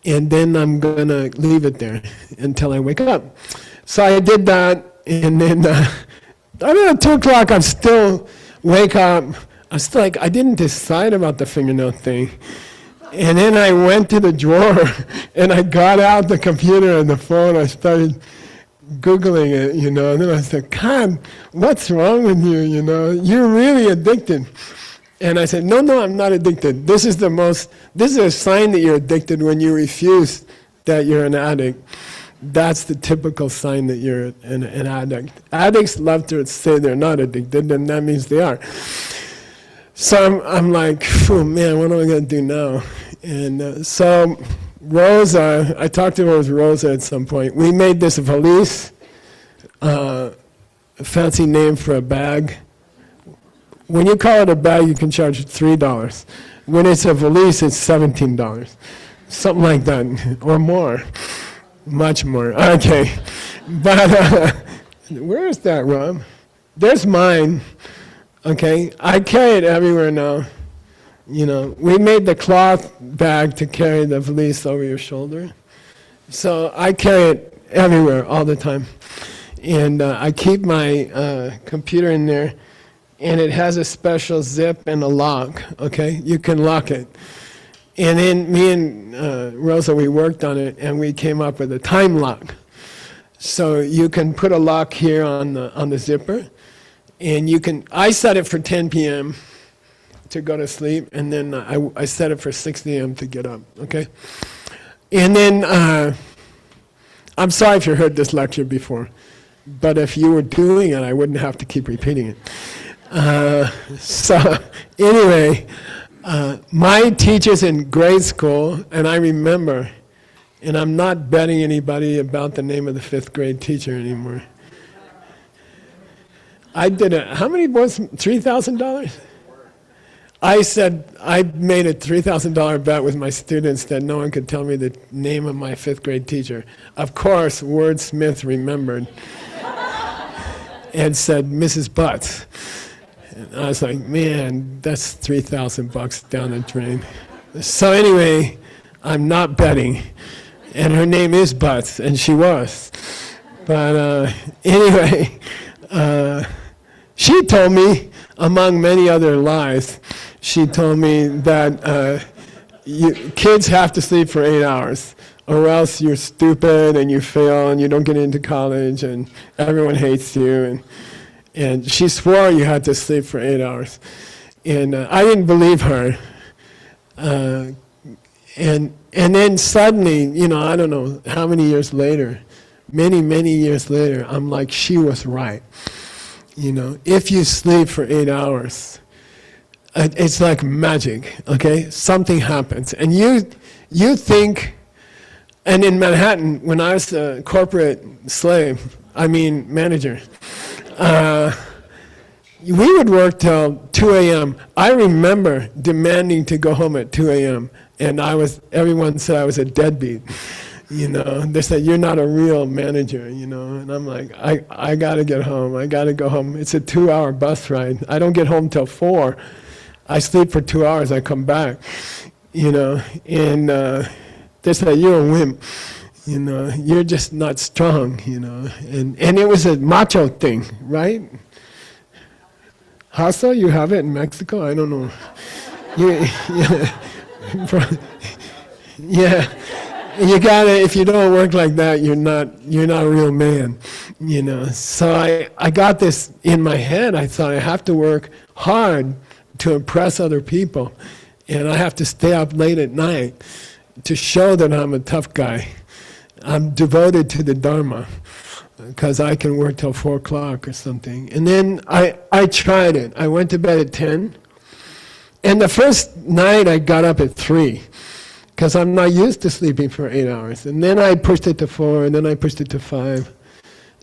And then I'm going to leave it there until I wake up. So I did that, and then at 2 o'clock I still wake up. I was still like, I didn't decide about the fingernail thing. And then I went to the drawer, and I got out the computer and the phone. I started Googling it, and then I said, God, what's wrong with you, You're really addicted. And I said, no, I'm not addicted. This is a sign that you're addicted when you refuse that you're an addict. That's the typical sign that you're an addict. Addicts love to say they're not addicted, and that means they are. So I'm like, oh man, what am I going to do now? And so Rosa, I talked to Rosa at some point. We made this valise, a fancy name for a bag. When you call it a bag, you can charge $3. When it's a valise, it's $17. Something like that, or more. Much more. Okay. But where is that, Rob? There's mine. Okay. I carry it everywhere now. We made the cloth bag to carry the valise over your shoulder. So I carry it everywhere all the time. And I keep my computer in there. and it has a special zip and a lock, okay? You can lock it. And then me and Rosa, we worked on it, and we came up with a time lock. So you can put a lock here on the zipper, and you can, I set it for 10 p.m. to go to sleep, and then I set it for 6 a.m. to get up, okay? And then, I'm sorry if you heard this lecture before, but if you were doing it, I wouldn't have to keep repeating it. So anyway, my teachers in grade school, and I remember, and I'm not betting anybody about the name of the 5th grade teacher anymore. I did how many was $3,000? I said, I made a $3,000 bet with my students that no one could tell me the name of my 5th grade teacher. Of course, Wordsmith remembered and said, Mrs. Butts. And I was like, man, that's $3,000 down the drain. So anyway, I'm not betting. And her name is Butts, and she was. But anyway, she told me, among many other lies, she told me that kids have to sleep for 8 hours, or else you're stupid and you fail and you don't get into college and everyone hates you. And she swore you had to sleep for 8 hours. And I didn't believe her. And then suddenly, I don't know how many years later, many years later, I'm like, she was right. If you sleep for 8 hours, it's like magic, okay? Something happens. And you think, and in Manhattan, when I was a corporate manager, we would work till 2 a.m. I remember demanding to go home at 2 a.m. And everyone said I was a deadbeat. They said, you're not a real manager, and I'm like, I gotta get home, I gotta go home. It's a 2-hour bus ride. I don't get home till 4. I sleep for 2 hours, I come back, and they said, you're a wimp, you're just not strong, and it was a macho thing, right? Hustle, you have it in Mexico? I don't know. Yeah. You gotta, if you don't work like that, you're not a real man, So I got this in my head. I thought I have to work hard to impress other people, and I have to stay up late at night to show that I'm a tough guy. I'm devoted to the Dharma because I can work till 4 o'clock or something. And then I tried it. I went to bed at 10, and the first night I got up at 3. Because I'm not used to sleeping for 8 hours. And then I pushed it to 4, and then I pushed it to 5.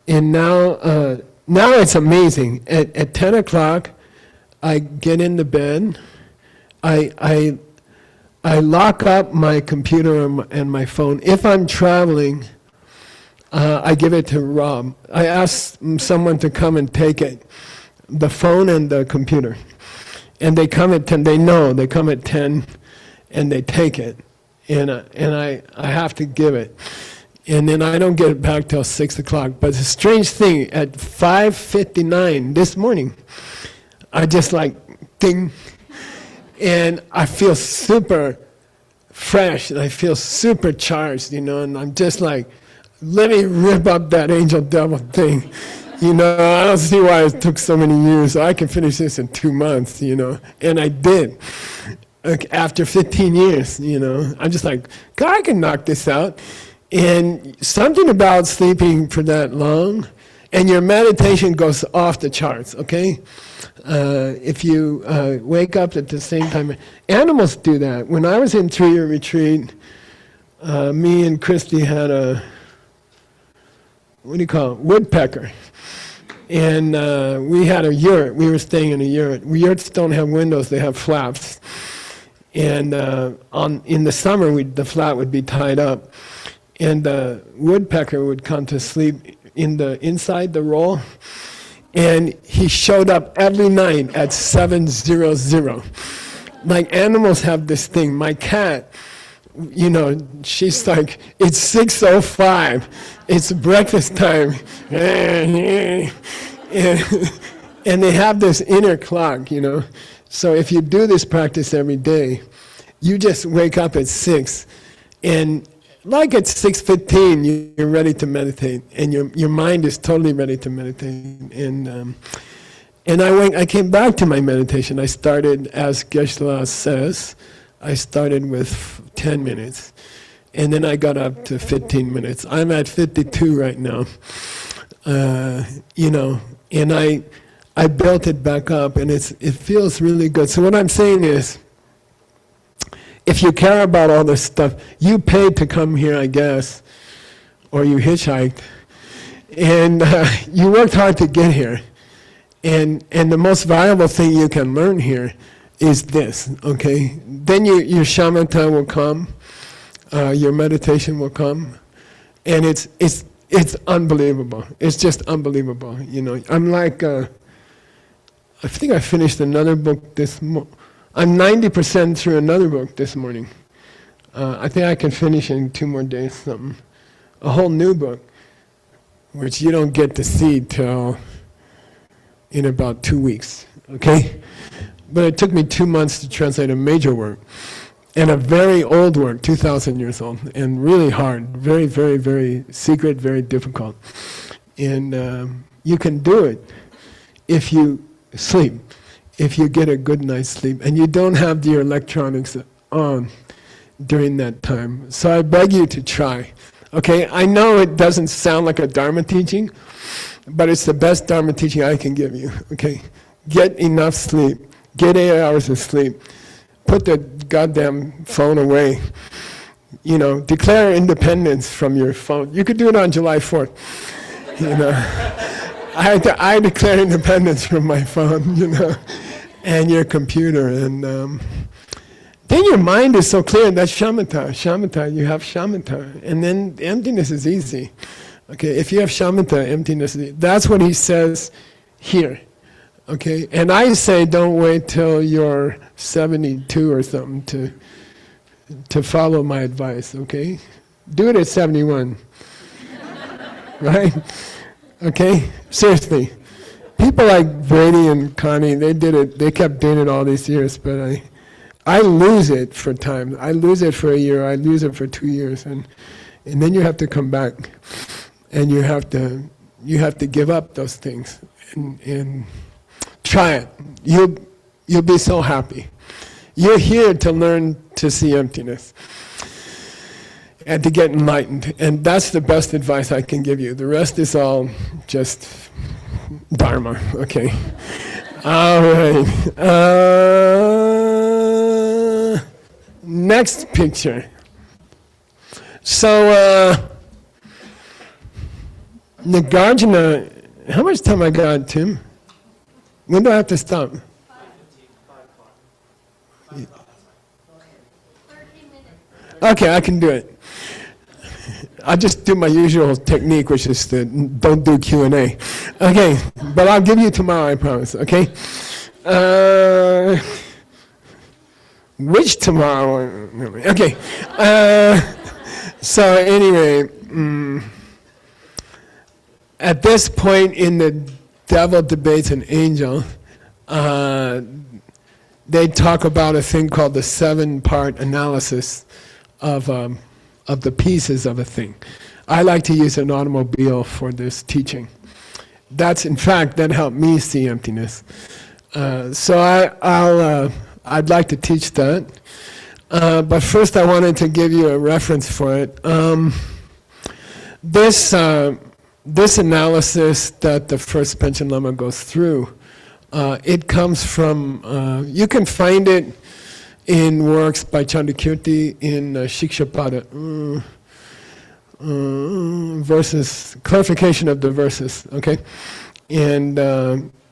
And now it's amazing. At 10 o'clock, I get into bed. I lock up my computer and my phone. If I'm traveling, I give it to Rob. I ask someone to come and take it, the phone and the computer. And they come at 10. They come at 10, and they take it. And I have to give it. And then I don't get it back till 6 o'clock. But the strange thing, at 5:59 this morning, I just like, ding. And I feel super fresh, and I feel super charged, and I'm just like, let me rip up that angel devil thing. I don't see why it took so many years. I can finish this in 2 months, and I did. After 15 years, I'm just like, God, I can knock this out. And something about sleeping for that long, and your meditation goes off the charts, okay? If you wake up at the same time, animals do that. When I was in 3-year retreat, me and Christy had a, woodpecker. And we had a yurt. We were staying in a yurt. Yurts don't have windows, they have flaps. And in the summer, the flat would be tied up, and the woodpecker would come to sleep inside the roll, and he showed up every night at 7:00. Like animals have this thing. My cat, she's like, it's 6:05, it's breakfast time, And they have this inner clock, you know. So if you do this practice every day, you just wake up at 6, and like at 6:15, you're ready to meditate, and your mind is totally ready to meditate. And I came back to my meditation. I started, as Geshe says, I started with 10 minutes, and then I got up to 15 minutes. I'm at 52 right now, you know, and I built it back up, and it feels really good. So what I'm saying is, if you care about all this stuff, you paid to come here, I guess, or you hitchhiked, and you worked hard to get here. And the most valuable thing you can learn here is this, okay? Then your shamatha will come, your meditation will come, and it's unbelievable. It's just unbelievable, you know. I'm like, I think I finished another book I'm 90% through another book this morning. I think I can finish in 2 more days, something. A whole new book, which you don't get to see till in about 2 weeks, okay? But it took me 2 months to translate a major work, and a very old work, 2,000 years old, and really hard, very, very, very secret, very difficult. And you can do it if you sleep, if you get a good night's sleep, and you don't have your electronics on during that time. So I beg you to try. Okay, I know it doesn't sound like a Dharma teaching, but it's the best Dharma teaching I can give you. Okay, get enough sleep, get 8 hours of sleep, put the goddamn phone away. You know, declare independence from your phone. You could do it on July 4th. You know, I declare independence from my phone. You know. And your computer, and then your mind is so clear. That's shamatha. Shamatha, you have shamatha, and then emptiness is easy. Okay, if you have shamatha, emptiness is easy. That's what he says here. Okay, and I say don't wait till you're 72 or something to follow my advice. Okay, do it at 71. Right? Okay, seriously. People like Brady and Connie, they did it. They kept doing it all these years, but I lose it for time. I lose it for a year. I lose it for 2 years, and then you have to come back, and you have to give up those things and try it. You'll be so happy. You're here to learn to see emptiness and to get enlightened, and that's the best advice I can give you. The rest is all just Dharma, okay. All right. Next picture. So, Nagarjuna, how much time I got, Tim? When do I have to stop? 30 minutes. Okay, I can do it. I'll just do my usual technique, which is to don't do Q&A. Okay, but I'll give you tomorrow, I promise, okay? Which tomorrow? Okay. So anyway, at this point in the Devil Debates an Angel, they talk about a thing called the 7-part analysis of the pieces of a thing. I like to use an automobile for this teaching. In fact, that helped me see emptiness. So I'd like to teach that. But first I wanted to give you a reference for it. This analysis that the first Panchen Lama goes through, it comes from, you can find it in works by Chandrakirti in Shikshapada, verses, clarification of the verses, okay? And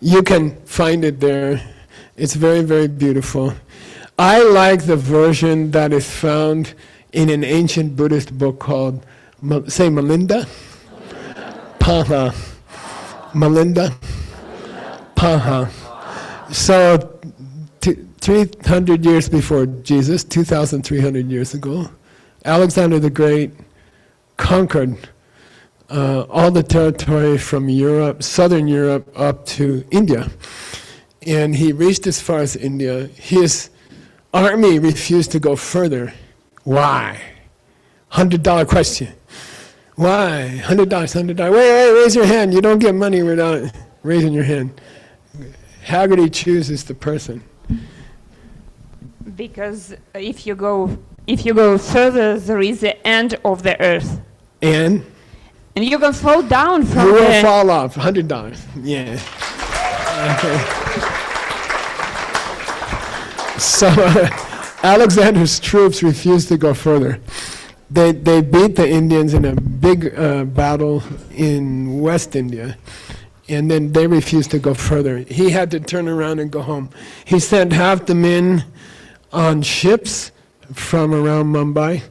you can find it there. It's very, very beautiful. I like the version that is found in an ancient Buddhist book called, say Malinda? Paha. Malinda? Paha. So, 300 years before Jesus, 2,300 years ago, Alexander the Great conquered all the territory from Europe, southern Europe, up to India. And he reached as far as India. His army refused to go further. Why? $100 question. Why? $100, $100. Wait, raise your hand. You don't get money without raising your hand. Haggerty chooses the person. Because if you go further, there is the end of the earth. And you can fall down from who will the... fall off? $100. Yeah. Okay. So Alexander's troops refused to go further. They beat the Indians in a big battle in West India, and then they refused to go further. He had to turn around and go home. He sent half the men on ships from around Mumbai,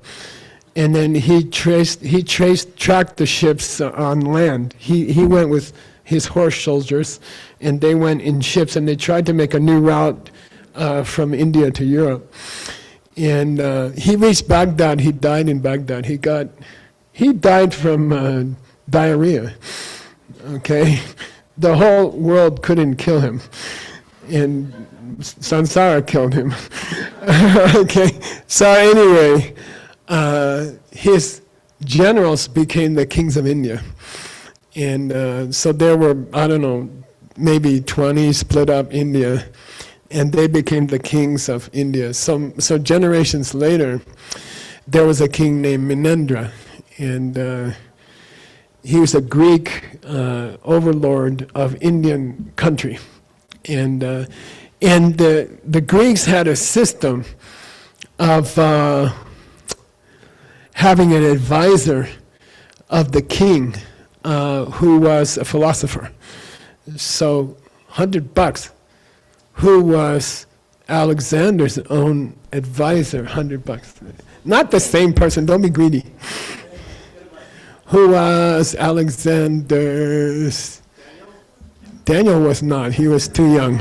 and then he tracked the ships on land. He went with his horse soldiers, and they went in ships, and they tried to make a new route from India to Europe. And he reached Baghdad. He died in Baghdad. He died from diarrhea. Okay, the whole world couldn't kill him, and Sansara killed him. Okay, so anyway, his generals became the kings of India, and so there were, I don't know, maybe 20 split up India. And they became the kings of India. So generations later, there was a king named Menendra, and he was a Greek overlord of Indian country. And the Greeks had a system of having an advisor of the king who was a philosopher. So $100. Who was Alexander's own advisor, $100. Not the same person, don't be greedy. Who was Alexander's? Daniel was not, he was too young.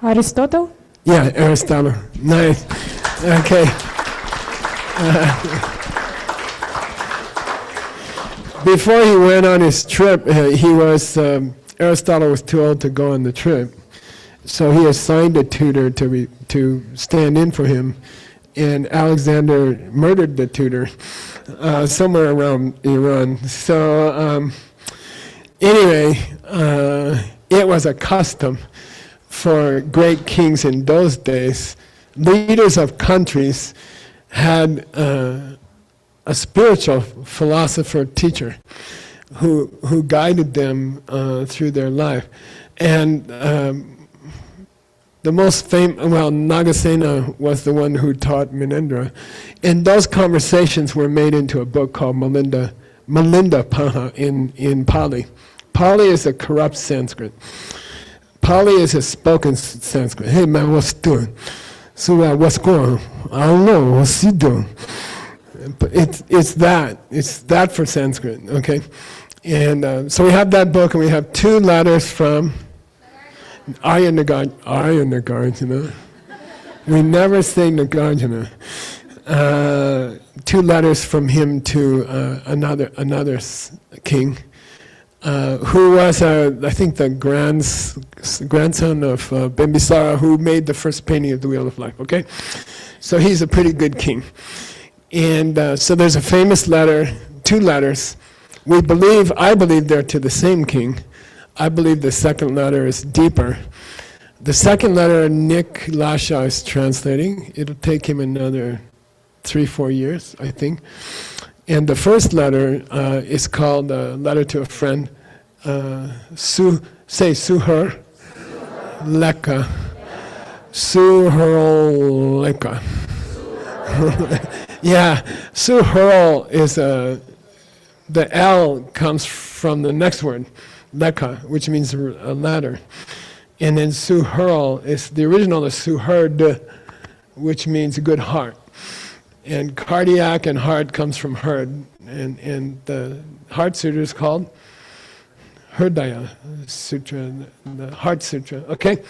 Aristotle? Yeah, Aristotle, nice, okay. Before he went on his trip, Aristotle was too old to go on the trip, so he assigned a tutor to stand in for him, and Alexander murdered the tutor somewhere around Iran. So anyway, it was a custom for great kings in those days, leaders of countries, had a spiritual philosopher teacher who guided them through their life. And the most famous, Nagasena was the one who taught Menendra. And those conversations were made into a book called Malinda Paha in Pali. Pali is a corrupt Sanskrit. Pali is a spoken Sanskrit. Hey man, what's doing? So what's going on? I don't know, what's he doing? But it's that for Sanskrit, okay? And so we have that book, and we have 2 letters from Arya Nagarjuna. We never say Nagarjuna. 2 letters from him to another king, who was, I think, the grandson of Bimbisara, who made the first painting of the Wheel of Life, okay? So he's a pretty good king. And so there's a famous letter, 2 letters. I believe they're to the same king. I believe the second letter is deeper. The second letter, Nick Lasha is translating. It'll take him another 3-4 years, I think. And the first letter is called Letter to a Friend. Suher Leka. Suher Leka. Yeah, Suher is the L comes from the next word, Leka, which means a ladder. And then Suher is, the original is Suherd, which means a good heart. And cardiac and heart comes from herd. And the heart sutra is called Hridaya Sutra, the Heart Sutra. Okay?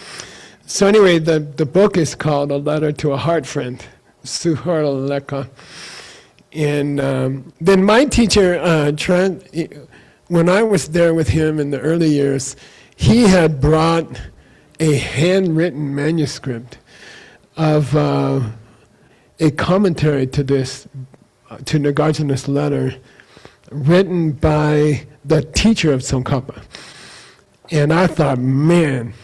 So anyway, the book is called A Letter to a Heart Friend, Suhara Leka. And then my teacher, when I was there with him in the early years, he had brought a handwritten manuscript of a commentary to this, to Nagarjuna's letter, written by the teacher of Tsongkhapa. And I thought, man,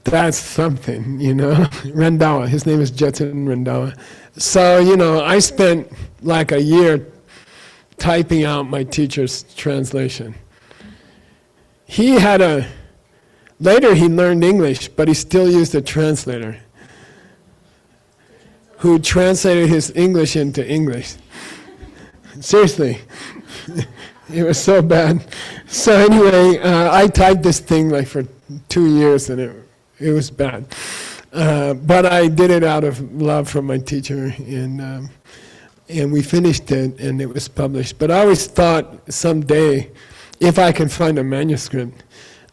that's something, you know. Rendawa, his name is Jetson Rendawa. So, you know, I spent like a year typing out my teacher's translation. Later he learned English, but he still used a translator who translated his English into English. Seriously. It was so bad. So anyway, I typed this thing like for 2 years and it was bad. But I did it out of love for my teacher, and we finished it, and it was published. But I always thought someday, if I can find a manuscript,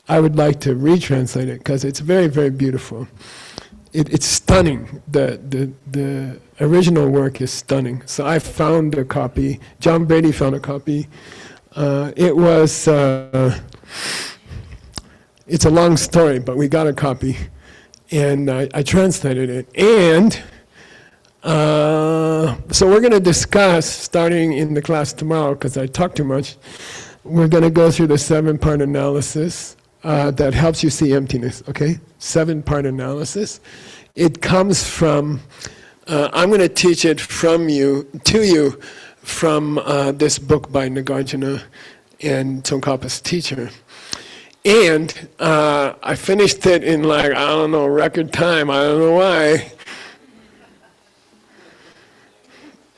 I would like to retranslate it, because it's very, very beautiful. It's stunning. The original work is stunning. So I found a copy. John Brady found a copy. It's a long story, but we got a copy. And I translated it. And so we're going to discuss, starting in the class tomorrow, because I talk too much, we're going to go through the 7-part analysis that helps you see emptiness, okay? 7-part analysis. It comes from, I'm going to teach it to you, from this book by Nagarjuna and Tsongkhapa's teacher. And I finished it in like, I don't know, record time, I don't know why.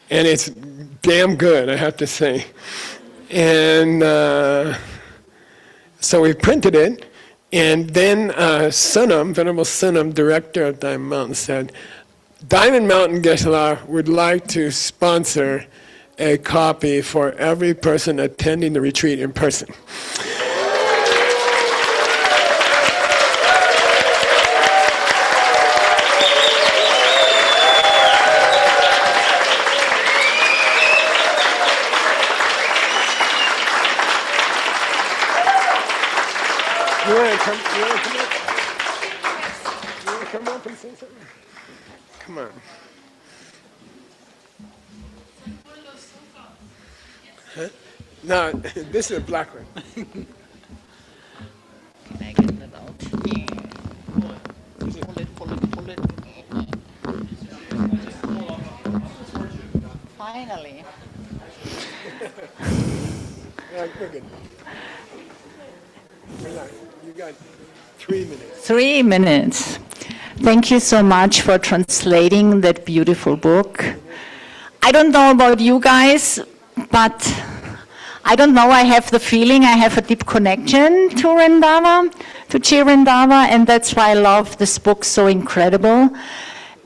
And it's damn good, I have to say. And so we printed it, and then Sunam, Venerable Sunam, director of Diamond Mountain, said, Diamond Mountain Geshe would like to sponsor a copy for every person attending the retreat in person. You want to come up? You want to come up and say something? Come on. Huh? No, this is a black one. Can I get that out? Pull it. Finally. Yeah, we're good. You got 3 minutes. 3 minutes. Thank you so much for translating that beautiful book. I don't know about you guys, but I don't know, I have the feeling I have a deep connection to Rendava, to Che Rendava, and that's why I love this book so incredible.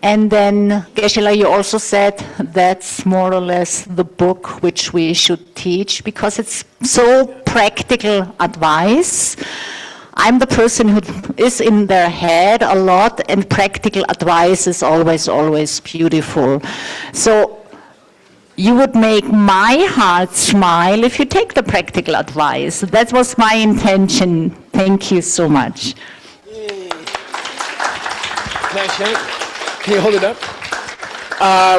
And then, Geshe, you also said that's more or less the book which we should teach, because it's so practical advice. I'm the person who is in their head a lot, and practical advice is always, always beautiful. So you would make my heart smile if you take the practical advice. That was my intention. Thank you so much. Yay. Nice, right? Can you hold it up?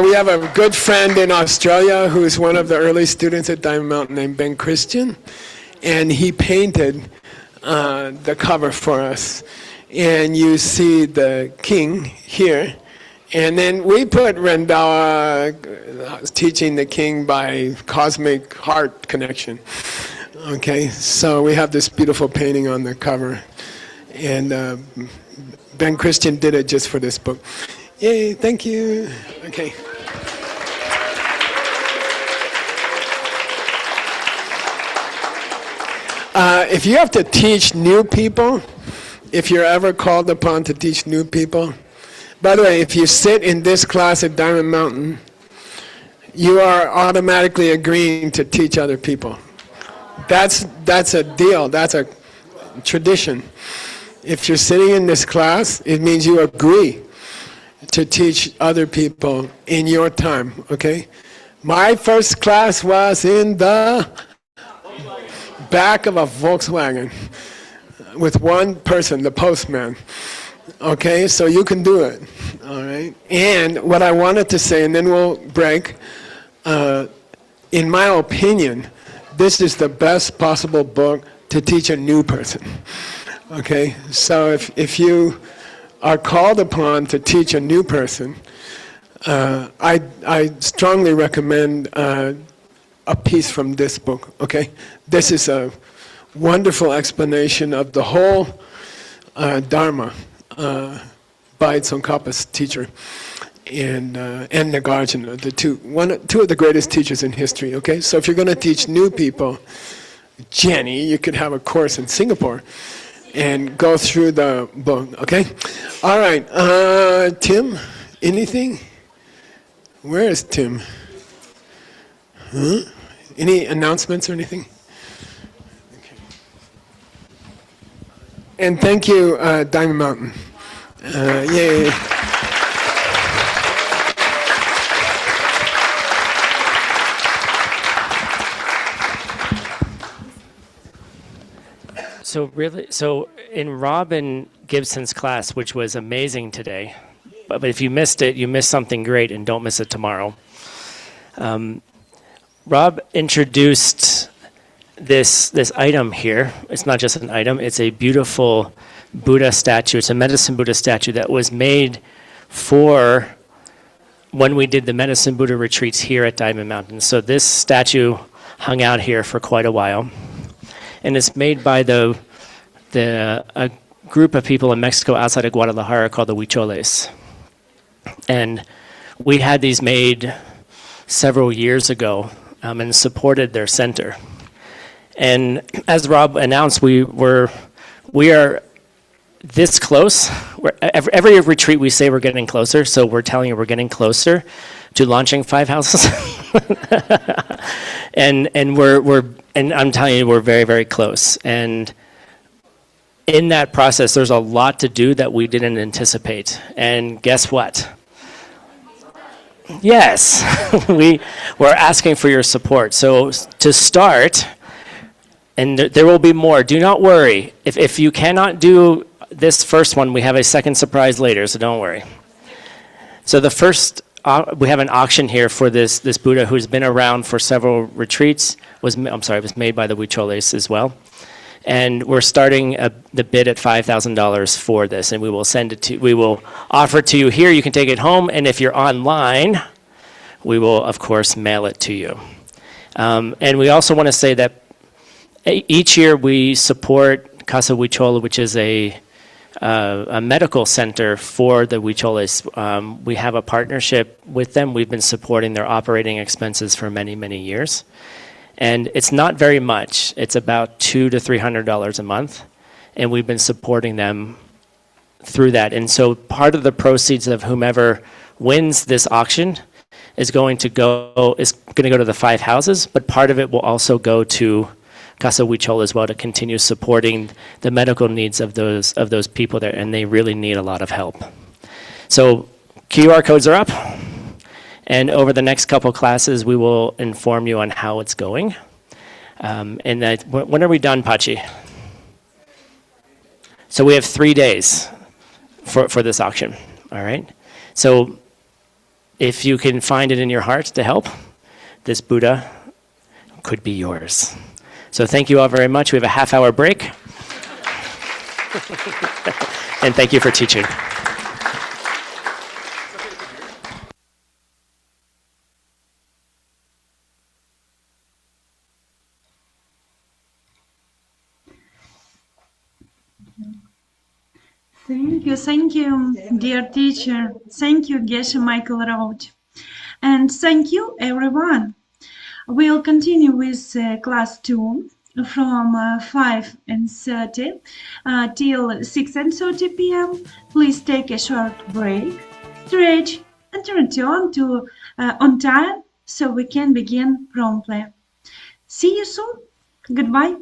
We have a good friend in Australia who's one of the early students at Diamond Mountain named Ben Christian, and he painted the cover for us. And you see the king here, and then we put Rendawa teaching the king by cosmic heart connection. Okay, so we have this beautiful painting on the cover, and Ben Christian did it just for this book. Yay, thank you. Okay. If you have to teach new people, if you're ever called upon to teach new people, by the way, if you sit in this class at Diamond Mountain, you are automatically agreeing to teach other people. That's a deal. That's a tradition. If you're sitting in this class, it means you agree to teach other people in your time, okay? My first class was in the back of a Volkswagen with one person, the postman. Okay, so you can do it, all right? And what I wanted to say, and then we'll break, in my opinion, this is the best possible book to teach a new person, okay? So if you are called upon to teach a new person, I strongly recommend a piece from this book, okay? This is a wonderful explanation of the whole Dharma by Tsongkhapa's teacher and Nagarjuna, two of the greatest teachers in history, okay? So if you're going to teach new people, Jenny, you could have a course in Singapore and go through the book, okay? All right, Tim, anything? Where is Tim? Huh? Any announcements or anything? Okay. And thank you, Diamond Mountain. Yay. So in Robin Gibson's class, which was amazing today, but if you missed it, you missed something great, and don't miss it tomorrow. Rob introduced this item here. It's not just an item, it's a beautiful Buddha statue. It's a medicine Buddha statue that was made for when we did the medicine Buddha retreats here at Diamond Mountain. So this statue hung out here for quite a while. And it's made by a group of people in Mexico outside of Guadalajara called the Huicholes. And we had these made several years ago and supported their center. And as Rob announced, we are this close. Every retreat we say we're getting closer, so we're telling you we're getting closer to launching 5 houses. and I'm telling you we're very, very close. And in that process, there's a lot to do that we didn't anticipate. And guess what? Yes, we're asking for your support. So to start, and there will be more, do not worry. If you cannot do this first one, we have a second surprise later, so don't worry. So the first, we have an auction here for this Buddha who's been around for several retreats. It was made by the Huicholes as well. And we're starting the bid at $5,000 for this, and we will offer it to you here. You can take it home, and if you're online, we will, of course, mail it to you. And we also want to say that each year we support Casa Huichol, which is a medical center for the Huicholes. We have a partnership with them. We've been supporting their operating expenses for many, many years. And it's not very much. It's about $200 to $300 a month. And we've been supporting them through that. And so part of the proceeds of whomever wins this auction is going to go to the 5 houses, but part of it will also go to Casa Huichol as well to continue supporting the medical needs of those people there, and they really need a lot of help. So QR codes are up. And over the next couple classes, we will inform you on how it's going. And when are we done, Pachi? So we have 3 days for this auction, all right? So if you can find it in your heart to help, this Buddha could be yours. So thank you all very much. We have a half-hour break. And thank you for teaching. Thank you, dear teacher. Thank you, Geshe Michael Roach. And thank you, everyone. We'll continue with class 2 from 5:30 till 6:30 p.m. Please take a short break, stretch, and return to on time so we can begin promptly. See you soon. Goodbye.